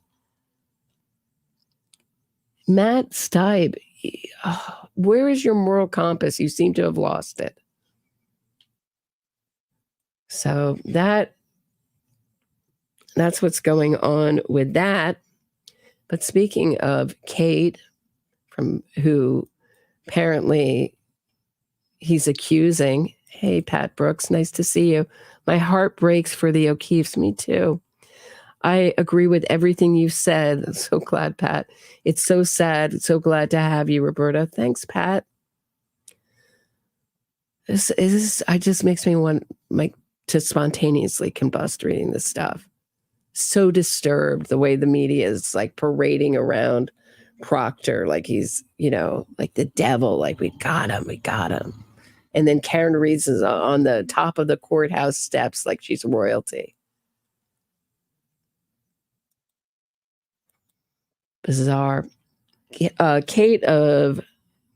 Matt Stipe, where is your moral compass? You seem to have lost it. So that's what's going on with that. But speaking of Kate, from who apparently he's accusing, hey, Pat Brooks, nice to see you. My heart breaks for the O'Keeffes. Me too. I agree with everything you said. I'm so glad, Pat. It's so sad. So glad to have you, Roberta. Thanks, Pat. I just makes me want to spontaneously combust reading this stuff. So disturbed the way the media is like parading around Proctor like he's, like the devil, like we got him. And then Karen Reed is on the top of the courthouse steps like she's royalty. Bizarre. Kate of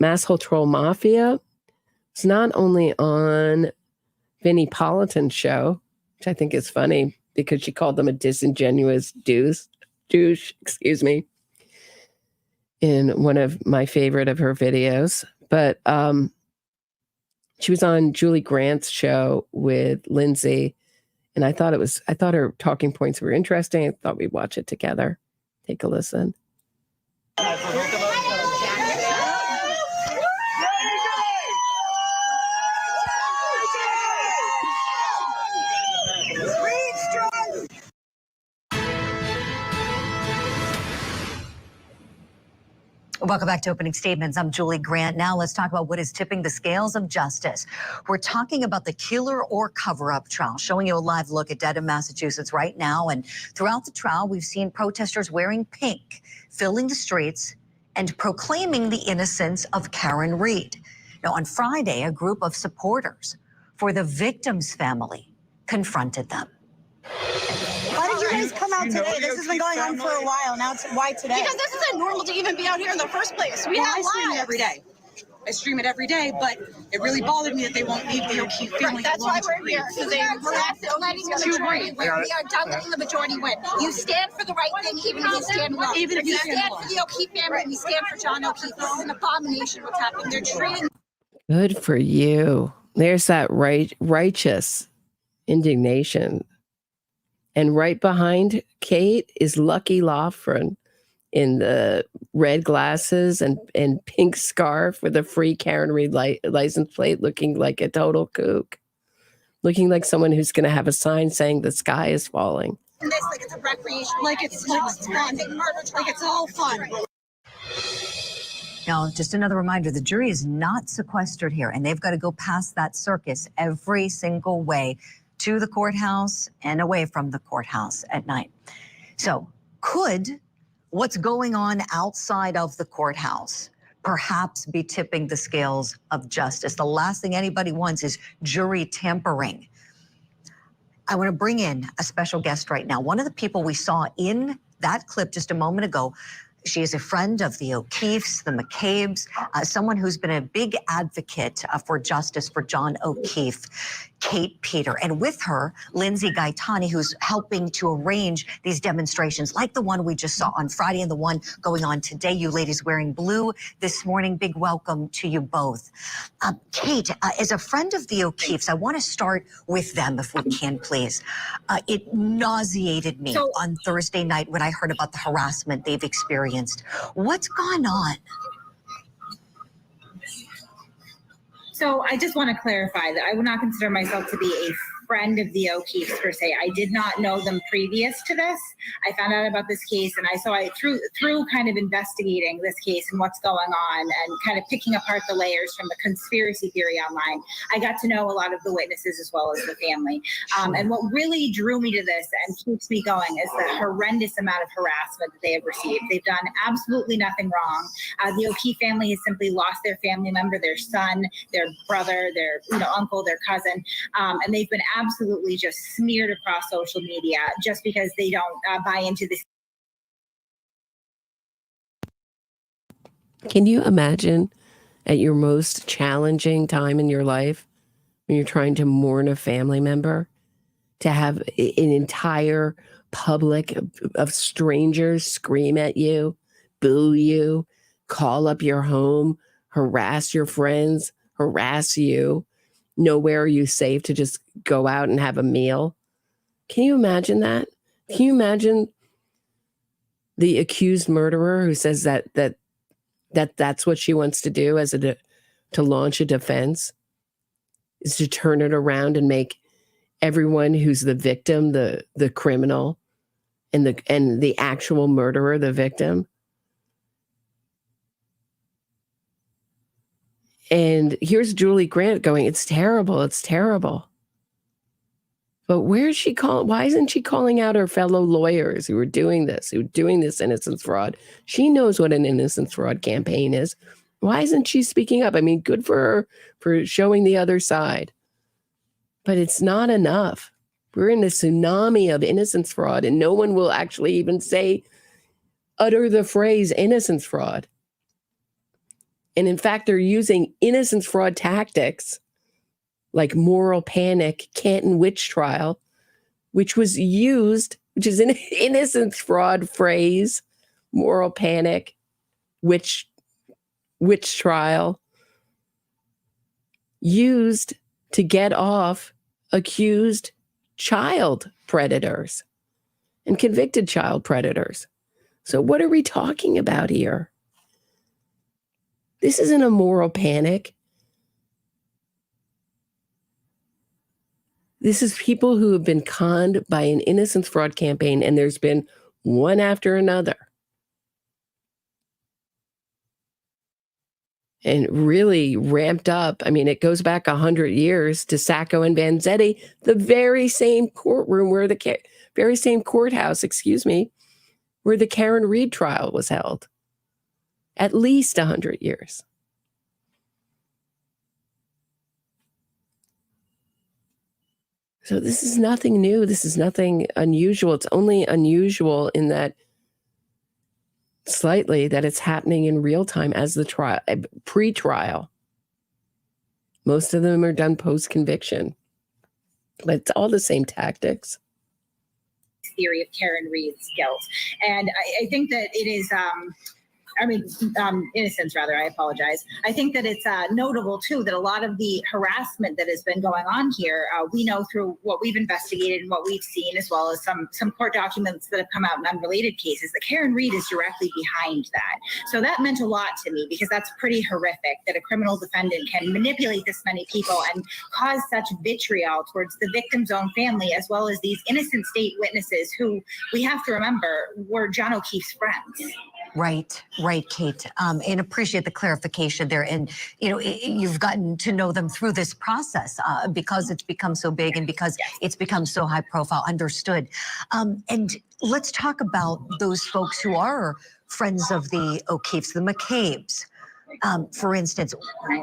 Masshole Troll Mafia is not only on Vinnie Politan's show, which I think is funny because she called them a disingenuous douche, in one of my favorite of her videos. But she was on Julie Grant's show with Lindsay, and I thought her talking points were interesting. I thought we'd watch it together. Take a listen. Welcome back to Opening Statements. I'm Julie Grant. Now let's talk about what is tipping the scales of justice. We're talking about the killer or cover-up trial, showing you a live look at Dedham, Massachusetts right now. And throughout the trial, we've seen protesters wearing pink, filling the streets and proclaiming the innocence of Karen Reed. Now, on Friday, a group of supporters for the victim's family confronted them. Why did you guys come out today? This has been going on for a while. Now, why today? Because this isn't normal to even be out here in the first place. I stream it every day. I stream it every day, but it really bothered me that they won't leave the O'Keeffe family alone. That's why we're here. So they harass the majority win. We are done letting the majority win. You stand for the right thing, even if you stand alone. Even if you stand for the O'Keeffe family, and we stand for John O'Keeffe. This is an abomination what's happening. They're treating. Good for you. There's that righteous indignation. And right behind Kate is Lucky Loughran in the red glasses and pink scarf with a free Karen Reed license plate, looking like a total kook. Looking like someone who's going to have a sign saying the sky is falling. This like it's a recreation. Like it's fun. Like it's all fun. Now, just another reminder, the jury is not sequestered here, and they've got to go past that circus every single way to the courthouse and away from the courthouse at night. So could what's going on outside of the courthouse perhaps be tipping the scales of justice? The last thing anybody wants is jury tampering. I want to bring in a special guest right now. One of the people we saw in that clip just a moment ago, she is a friend of the O'Keeffes, the McCabe's, someone who's been a big advocate for justice for John O'Keeffe, Kate Peter. And with her, Lindsay Gaetani, who's helping to arrange these demonstrations like the one we just saw on Friday and the one going on today. You ladies wearing blue this morning. Big welcome to you both. Kate, as a friend of the O'Keeffes, I want to start with them if we can, please. It nauseated me on Thursday night when I heard about the harassment they've experienced. What's gone on? So I just want to clarify that I would not consider myself to be a friend of the O'Keefes per se. I did not know them previous to this. I found out about this case, and through kind of investigating this case and what's going on and kind of picking apart the layers from the conspiracy theory online, I got to know a lot of the witnesses as well as the family. And what really drew me to this and keeps me going is the horrendous amount of harassment that they have received. They've done absolutely nothing wrong. The O'Keefe family has simply lost their family member, their son, their brother, their uncle, their cousin, and they've been absolutely just smeared across social media just because they don't buy into this. Can you imagine at your most challenging time in your life when you're trying to mourn a family member, to have an entire public of strangers scream at you, boo you, call up your home, harass your friends, harass you, nowhere are you safe to just go out and have a meal? Can you imagine that? Can you imagine the accused murderer who says that's what she wants to do to launch a defense, is to turn it around and make everyone who's the victim the criminal and the actual murderer the victim? And here's Julie Grant going, it's terrible, it's terrible. But why isn't she calling out her fellow lawyers who are doing this innocence fraud? She knows what an innocence fraud campaign is. Why isn't she speaking up? I mean, good for her for showing the other side. But it's not enough. We're in a tsunami of innocence fraud, and no one will actually even utter the phrase innocence fraud. And in fact, they're using innocence fraud tactics like moral panic, Canton witch trial, which is an innocence fraud phrase, moral panic, witch trial, used to get off accused child predators and convicted child predators. So what are we talking about here? This isn't a moral panic. This is people who have been conned by an innocence fraud campaign, and there's been one after another. And really ramped up. I mean, it goes back 100 years to Sacco and Vanzetti, the very same courtroom where where the Karen Reed trial was held. At least 100 years. So this is nothing new. This is nothing unusual. It's only unusual in that slightly that it's happening in real time as the trial, pre-trial. Most of them are done post-conviction. But it's all the same tactics. Theory of Karen Reed's guilt. And I think that it is, innocence rather, I apologize. I think that it's notable too that a lot of the harassment that has been going on here, we know through what we've investigated and what we've seen, as well as some court documents that have come out in unrelated cases, that Karen Reed is directly behind that. So that meant a lot to me, because that's pretty horrific that a criminal defendant can manipulate this many people and cause such vitriol towards the victim's own family, as well as these innocent state witnesses who, we have to remember, were John O'Keefe's friends. Right, Kate. And appreciate the clarification there. And, you've gotten to know them through this process because it's become so big and because it's become so high profile, understood. And let's talk about those folks who are friends of the O'Keefes, the McCabe's. For instance,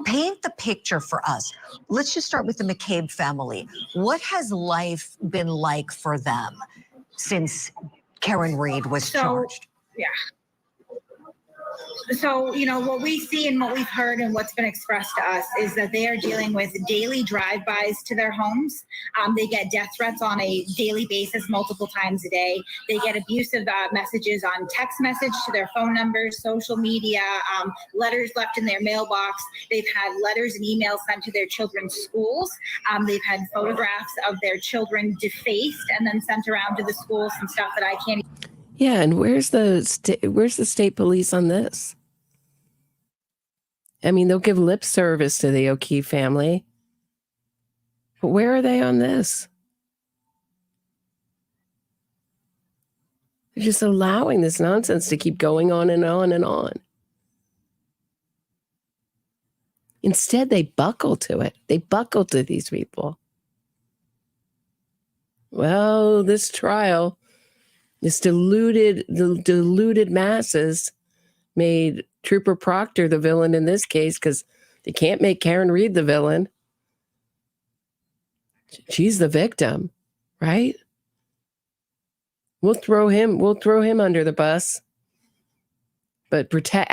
paint the picture for us. Let's just start with the McCabe family. What has life been like for them since Karen Reed was charged? Yeah. So, what we see and what we've heard and what's been expressed to us is that they are dealing with daily drive-bys to their homes. They get death threats on a daily basis, multiple times a day. They get abusive messages on text message to their phone numbers, social media, letters left in their mailbox. They've had letters and emails sent to their children's schools. They've had photographs of their children defaced and then sent around to the schools, some stuff that I can't. Yeah, and where's the state police on this? I mean, they'll give lip service to the O'Keefe family, but where are they on this? They're just allowing this nonsense to keep going on and on and on. Instead, they buckle to it. They buckle to these people. Well, this trial, the deluded masses made Trooper Proctor the villain in this case because they can't make Karen Reed the villain. She's the victim, right? We'll throw him under the bus. But protect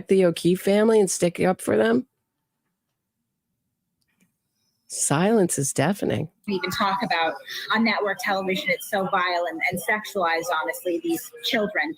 the O'Keefe family and stick up for them? Silence is deafening. We even talk about on network television, it's so vile and sexualized, honestly, these children.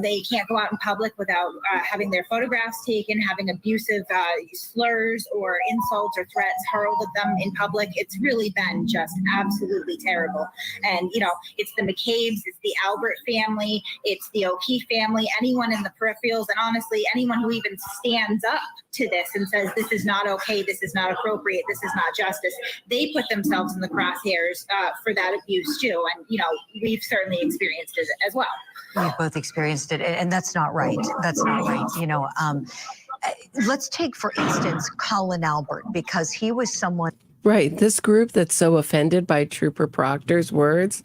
They can't go out in public without having their photographs taken, having abusive slurs or insults or threats hurled at them in public. It's really been just absolutely terrible. And, it's the McCabe's, it's the Albert family, it's the O'Keefe family, anyone in the peripherals, and honestly, anyone who even stands up to this and says, this is not okay, this is not appropriate, this is not justice. They put themselves in the crosshairs for that abuse too. And, we've certainly experienced it as well. We've both experienced it, and that's not right. That's not right. Let's take, for instance, Colin Albert, because he was someone. Right. This group that's so offended by Trooper Proctor's words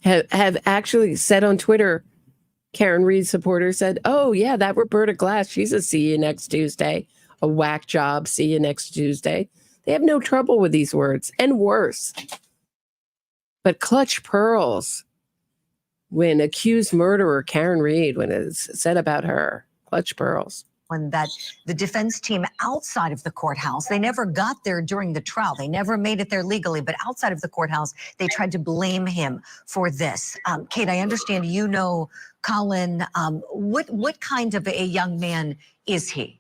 have actually said on Twitter, Karen Reed supporter said, oh, yeah, that Roberta Glass, she's a see you next Tuesday, a whack job, see you next Tuesday. They have no trouble with these words, and worse. But clutch pearls when accused murderer Karen Reed, when it's said about her, clutch pearls. When that the defense team outside of the courthouse, they never got there during the trial. They never made it there legally, but outside of the courthouse, they tried to blame him for this. Kate, I understand you know Colin. What kind of a young man is he?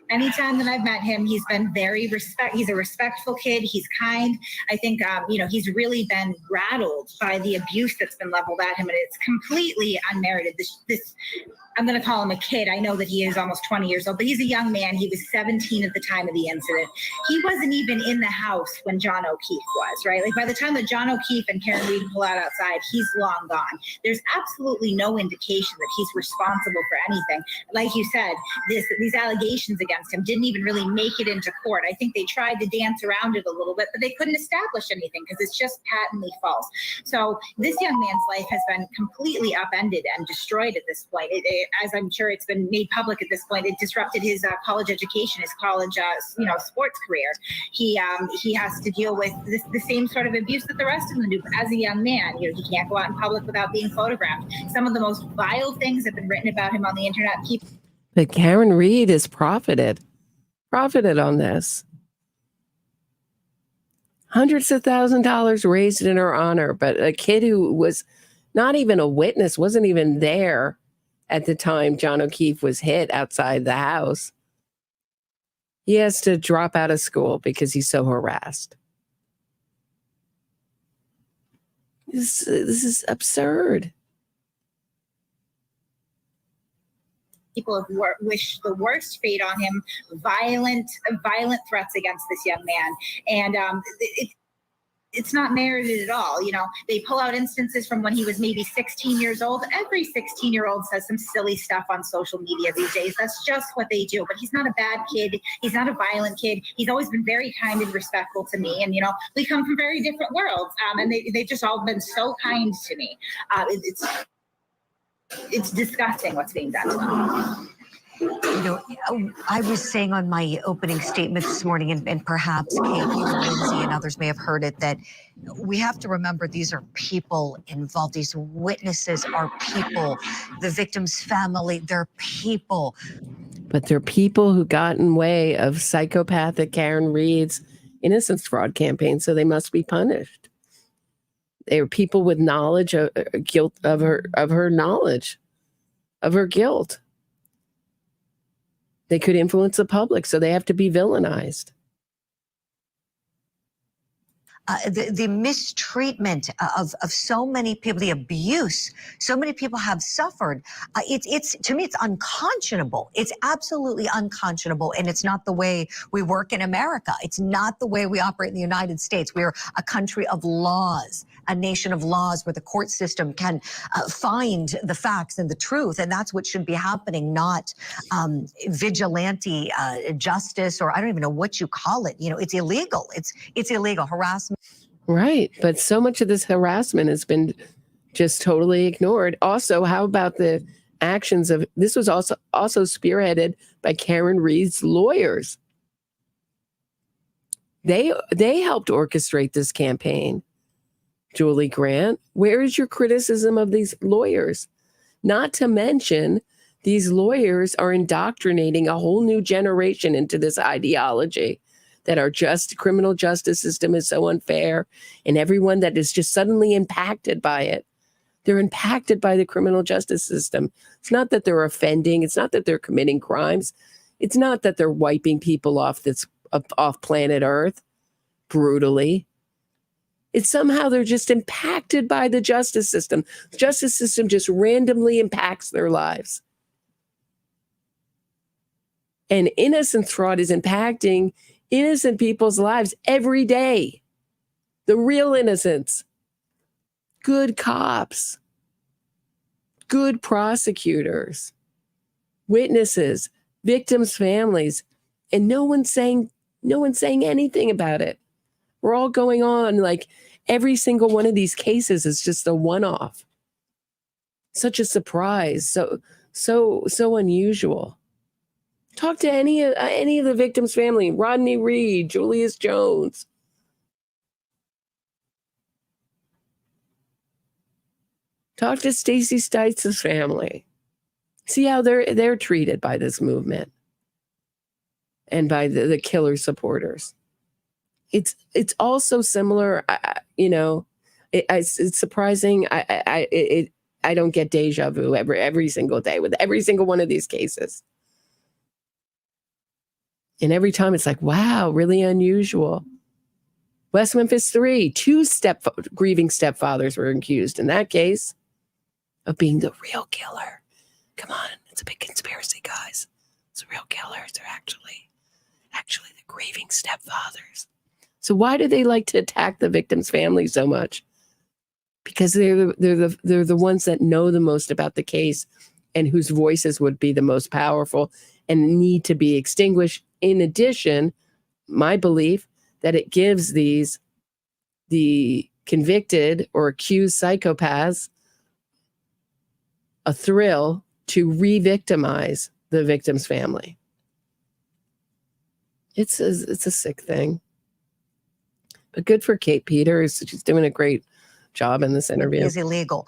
Anytime that I've met him, he's been he's a respectful kid. He's kind. I think, he's really been rattled by the abuse that's been leveled at him, and it's completely unmerited. This I'm going to call him a kid. I know that he is almost 20 years old, but he's a young man. He was 17 at the time of the incident. He wasn't even in the house when John O'Keefe was, right? Like, by the time that John O'Keefe and Karen Reed pull out outside, he's long gone. There's absolutely no indication that he's responsible for anything. Like you said, these allegations against him didn't even really make it into court. I think they tried to dance around it a little bit, but they couldn't establish anything because it's just patently false. So this young man's life has been completely upended and destroyed at this point. As I'm sure it's been made public at this point, it disrupted his college education, his college, sports career. He has to deal with the same sort of abuse that the rest of them do. As a young man, he can't go out in public without being photographed. Some of the most vile things have been written about him on the internet. But Karen Reed has profited on this. Hundreds of $1,000s raised in her honor, but a kid who was not even a witness, wasn't even there at the time John O'Keefe was hit outside the house. He has to drop out of school because he's so harassed. This is absurd. People have wished the worst fate on him, violent threats against this young man. And it's not merited at all. They pull out instances from when he was maybe 16 years old. Every 16-year-old says some silly stuff on social media these days. That's just what they do. But he's not a bad kid. He's not a violent kid. He's always been very kind and respectful to me. And, we come from very different worlds. And they've just all been so kind to me. It's disgusting what's being done to them. I was saying on my opening statement this morning, and perhaps Kate, you and Lindsay and others may have heard it, that we have to remember these are people involved. These witnesses are people. The victim's family, they're people. But they're people who got in way of psychopathic Karen Reed's innocence fraud campaign, so they must be punished. They are people with knowledge of guilt of her knowledge of her guilt. They could influence the public, so they have to be villainized. The mistreatment of so many people, the abuse so many people have suffered, it's to me, it's unconscionable. It's absolutely unconscionable, and it's not the way we work in America. It's not the way we operate in the United States. We are a country of laws a nation of laws where the court system can find the facts and the truth. And that's what should be happening, not vigilante justice, or I don't even know what you call it. You know, it's illegal. It's illegal harassment. Right. But so much of this harassment has been just totally ignored. Also, how about the actions of, this was also spearheaded by Karen Reed's lawyers. They helped orchestrate this campaign. Julie Grant, where is your criticism of these lawyers? Not to mention, these lawyers are indoctrinating a whole new generation into this ideology that our criminal justice system is so unfair, and everyone that is just suddenly impacted by it. They're impacted by the criminal justice system. It's not that they're offending. It's not that they're committing crimes. It's not that they're wiping people off planet Earth brutally. It's somehow they're just impacted by the justice system. The justice system just randomly impacts their lives. And innocence fraud is impacting innocent people's lives every day. The real innocents. Good cops. Good prosecutors. Witnesses. Victims' families. And no one's saying anything about it. We're all going on like every single one of these cases is just a one-off. Such a surprise. So unusual. Talk to any of the victims' family. Rodney Reed, Julius Jones. Talk to Stacey Stites' family. See how they're treated by this movement and by the killer supporters. It's also similar. It's surprising. I don't get deja vu every single day with every single one of these cases. And every time it's like, wow, really unusual. West Memphis 3, 2 grieving stepfathers were accused in that case of being the real killer. Come on, it's a big conspiracy, guys. It's the real killers. They're actually the grieving stepfathers. So why do they like to attack the victims' families so much? Because they're the ones that know the most about the case and whose voices would be the most powerful and need to be extinguished. In addition, my belief that it gives the convicted or accused psychopaths a thrill to re-victimize the victim's family. It's a sick thing. But good for Kate Peters. She's doing a great job in this interview. It is illegal.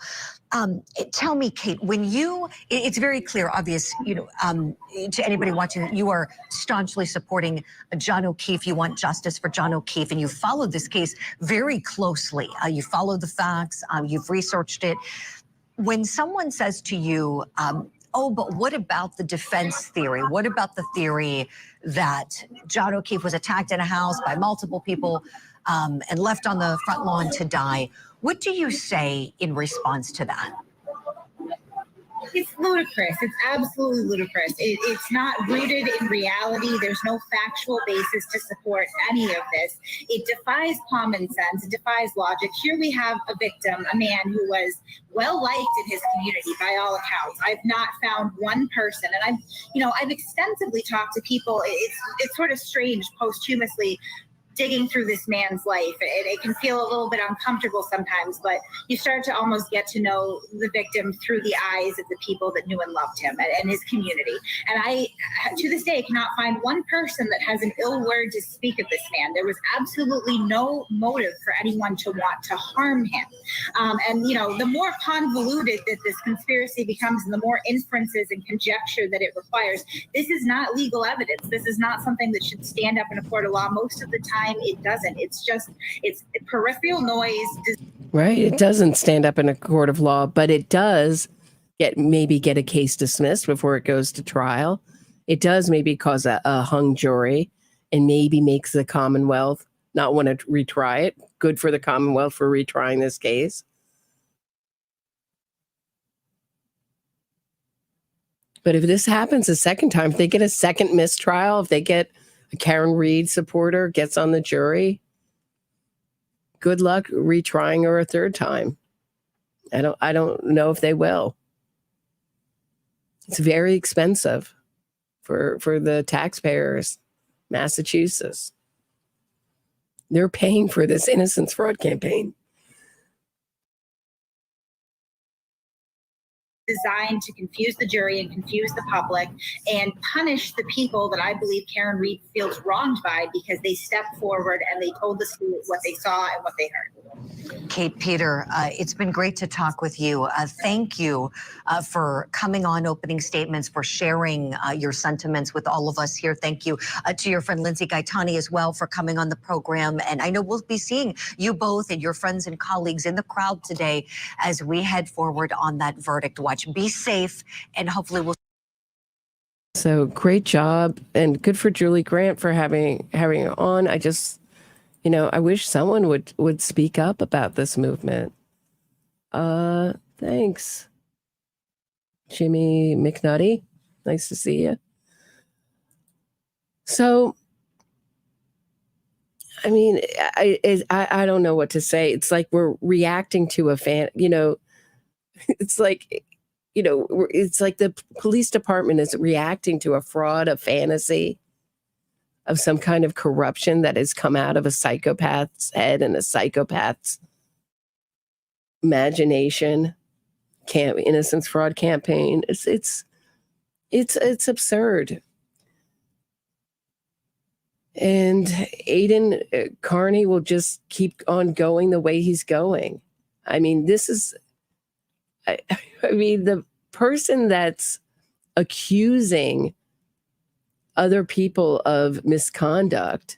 Tell me, Kate, it's very clear, obvious, to anybody watching, you are staunchly supporting John O'Keefe. You want justice for John O'Keefe, and you followed this case very closely. You followed the facts. You've researched it. When someone says to you, oh, but what about the defense theory? What about the theory that John O'Keefe was attacked in a house by multiple people and left on the front lawn to die? What do you say in response to that? It's ludicrous. It's absolutely ludicrous. It's not rooted in reality. There's no factual basis to support any of this. It defies common sense. It defies logic. Here we have a victim, a man who was well liked in his community by all accounts. I've not found one person, and I've extensively talked to people. It's sort of strange posthumously digging through this man's life. It can feel a little bit uncomfortable sometimes, but you start to almost get to know the victim through the eyes of the people that knew and loved him and his community. And I, to this day, cannot find one person that has an ill word to speak of this man. There was absolutely no motive for anyone to want to harm him. The more convoluted that this conspiracy becomes and the more inferences and conjecture that it requires, this is not legal evidence. This is not something that should stand up in a court of law. Most of the time, it doesn't. It's peripheral noise. Right. It doesn't stand up in a court of law, but it does maybe get a case dismissed before it goes to trial. It does maybe cause a hung jury and maybe makes the Commonwealth not want to retry it. Good for the Commonwealth for retrying this case. But if this happens a second time, if they get a second mistrial, if they get a Karen Reed supporter gets on the jury, good luck retrying her a third time. I don't know if they will. It's very expensive for the taxpayers, Massachusetts. They're paying for this innocence fraud campaign. Designed to confuse the jury and confuse the public and punish the people that I believe Karen Reed feels wronged by because they stepped forward and they told the students what they saw and what they heard. Kate, Peter, it's been great to talk with you. Thank you for coming on Opening Statements, for sharing your sentiments with all of us here. Thank you to your friend Lindsay Gaetani as well for coming on the program. And I know we'll be seeing you both and your friends and colleagues in the crowd today as we head forward on that verdict watch. Be safe, and hopefully we'll. So great job, and good for Julie Grant for having it on. I just, I wish someone would speak up about this movement. Thanks, Jimmy McNutty. Nice to see you. So, I mean, I don't know what to say. It's like we're reacting to a fan. It's like. It's like the police department is reacting to a fraud, a fantasy of some kind of corruption that has come out of a psychopath's head and a psychopath's imagination. Innocence fraud campaign. It's absurd. And Aidan Kearney will just keep on going the way he's going. I mean, the person that's accusing other people of misconduct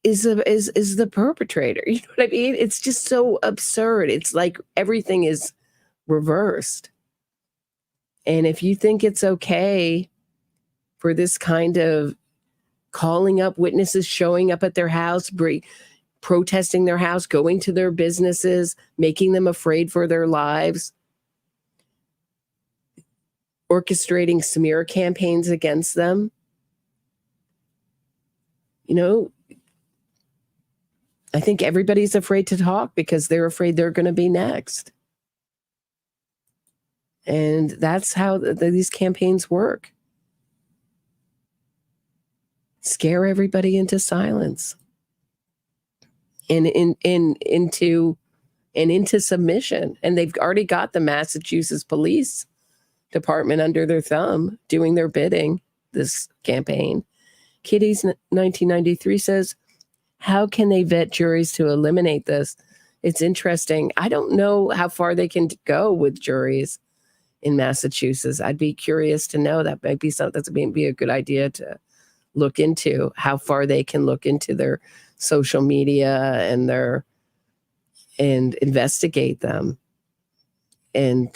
is the perpetrator. You know what I mean? It's just so absurd. It's like everything is reversed. And if you think it's okay for this kind of calling up witnesses, showing up at their house, protesting their house, going to their businesses, making them afraid for their lives, orchestrating smear campaigns against them. I think everybody's afraid to talk because they're afraid they're going to be next. And that's how these campaigns work. Scare everybody into silence. And into submission. And they've already got the Massachusetts Police Department under their thumb doing their bidding this campaign. Kitty's 1993 says, how can they vet juries to eliminate this? It's interesting. I don't know how far they can go with juries in Massachusetts. I'd be curious to know. That might be something that's be a good idea to look into, how far they can look into their social media and investigate them. And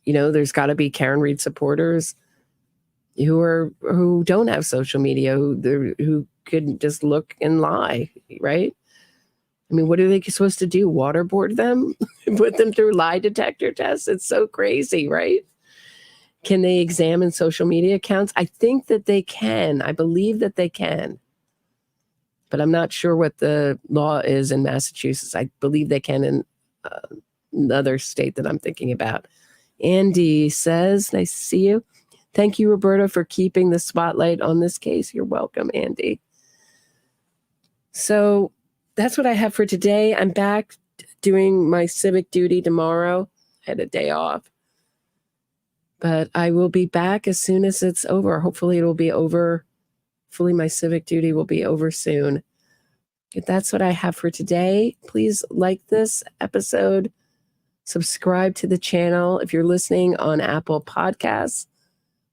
there's got to be Karen Reed supporters who don't have social media, who could just look and lie, right? I mean, what are they supposed to do? Waterboard them? Put them through lie detector tests? It's so crazy, right? Can they examine social media accounts? I think that they can. I believe that they can. But I'm not sure what the law is in Massachusetts. I believe they can in another state that I'm thinking about. Andy says, nice to see you. Thank you, Roberta, for keeping the spotlight on this case. You're welcome, Andy. So that's what I have for today. I'm back doing my civic duty tomorrow. I had a day off. But I will be back as soon as it's over. Hopefully it will be over. Hopefully my civic duty will be over soon. If that's what I have for today. Please like this episode. Subscribe to the channel. If you're listening on Apple Podcasts,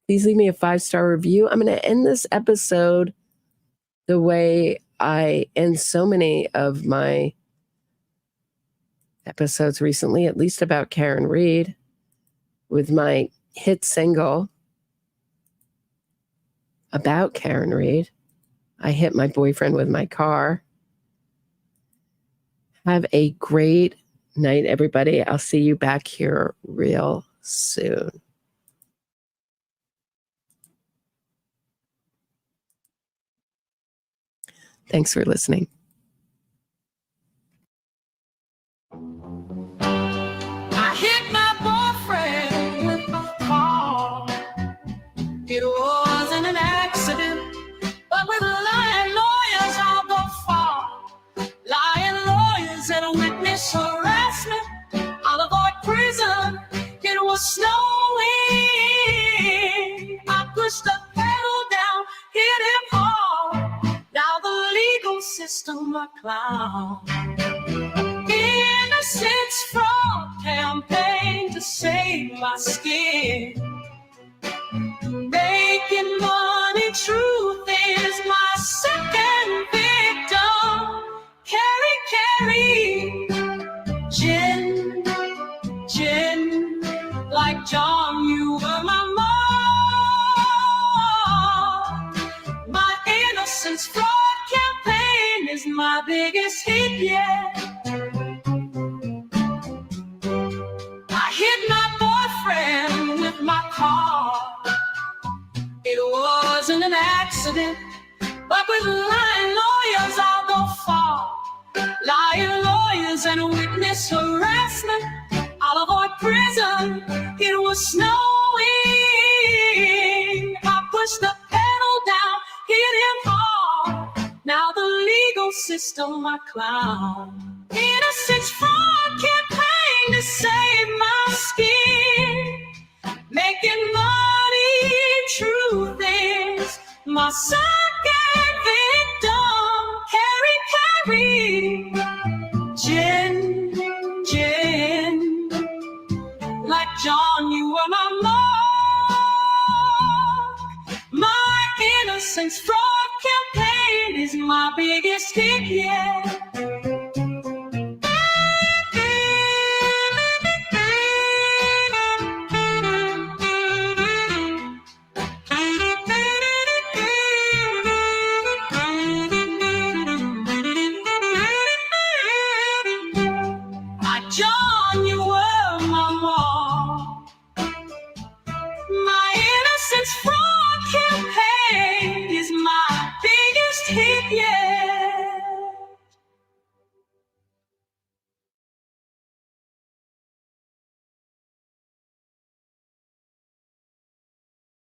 please leave me a 5-star review. I'm going to end this episode the way I end so many of my episodes recently, at least about Karen Reed, with my hit single about Karen Reed. I hit my boyfriend with my car. Have a great night, everybody. I'll see you back here real soon. Thanks for listening. I hit my boyfriend with my car. It wasn't an accident, but with lying lawyers I'll go far. Lying lawyers and a witness harassment, I'll avoid prison. It was snowing. I pushed the pedal down, hit him hard. Now the legal system a clown. Innocence fraud campaign to save my skin. Making money, truth is my second victim. Carry, gin, like John, you were my mom. My innocence fraud campaign is my biggest hit yet. I hit my boyfriend with my car. It wasn't an accident, but with lying lawyers I'll go far. Lying lawyers and witness harassment, I'll avoid prison. It was snowing. I pushed the pedal down, hit him hard. Now the legal system a clown. Innocence fraud campaign to save my skin. Making money, truth is my second victim. Carry, gin, like John, you were my mark. My innocence fraud campaign is my biggest hit yet. John, you were my mom. My innocence fraud campaign is my biggest hit yet.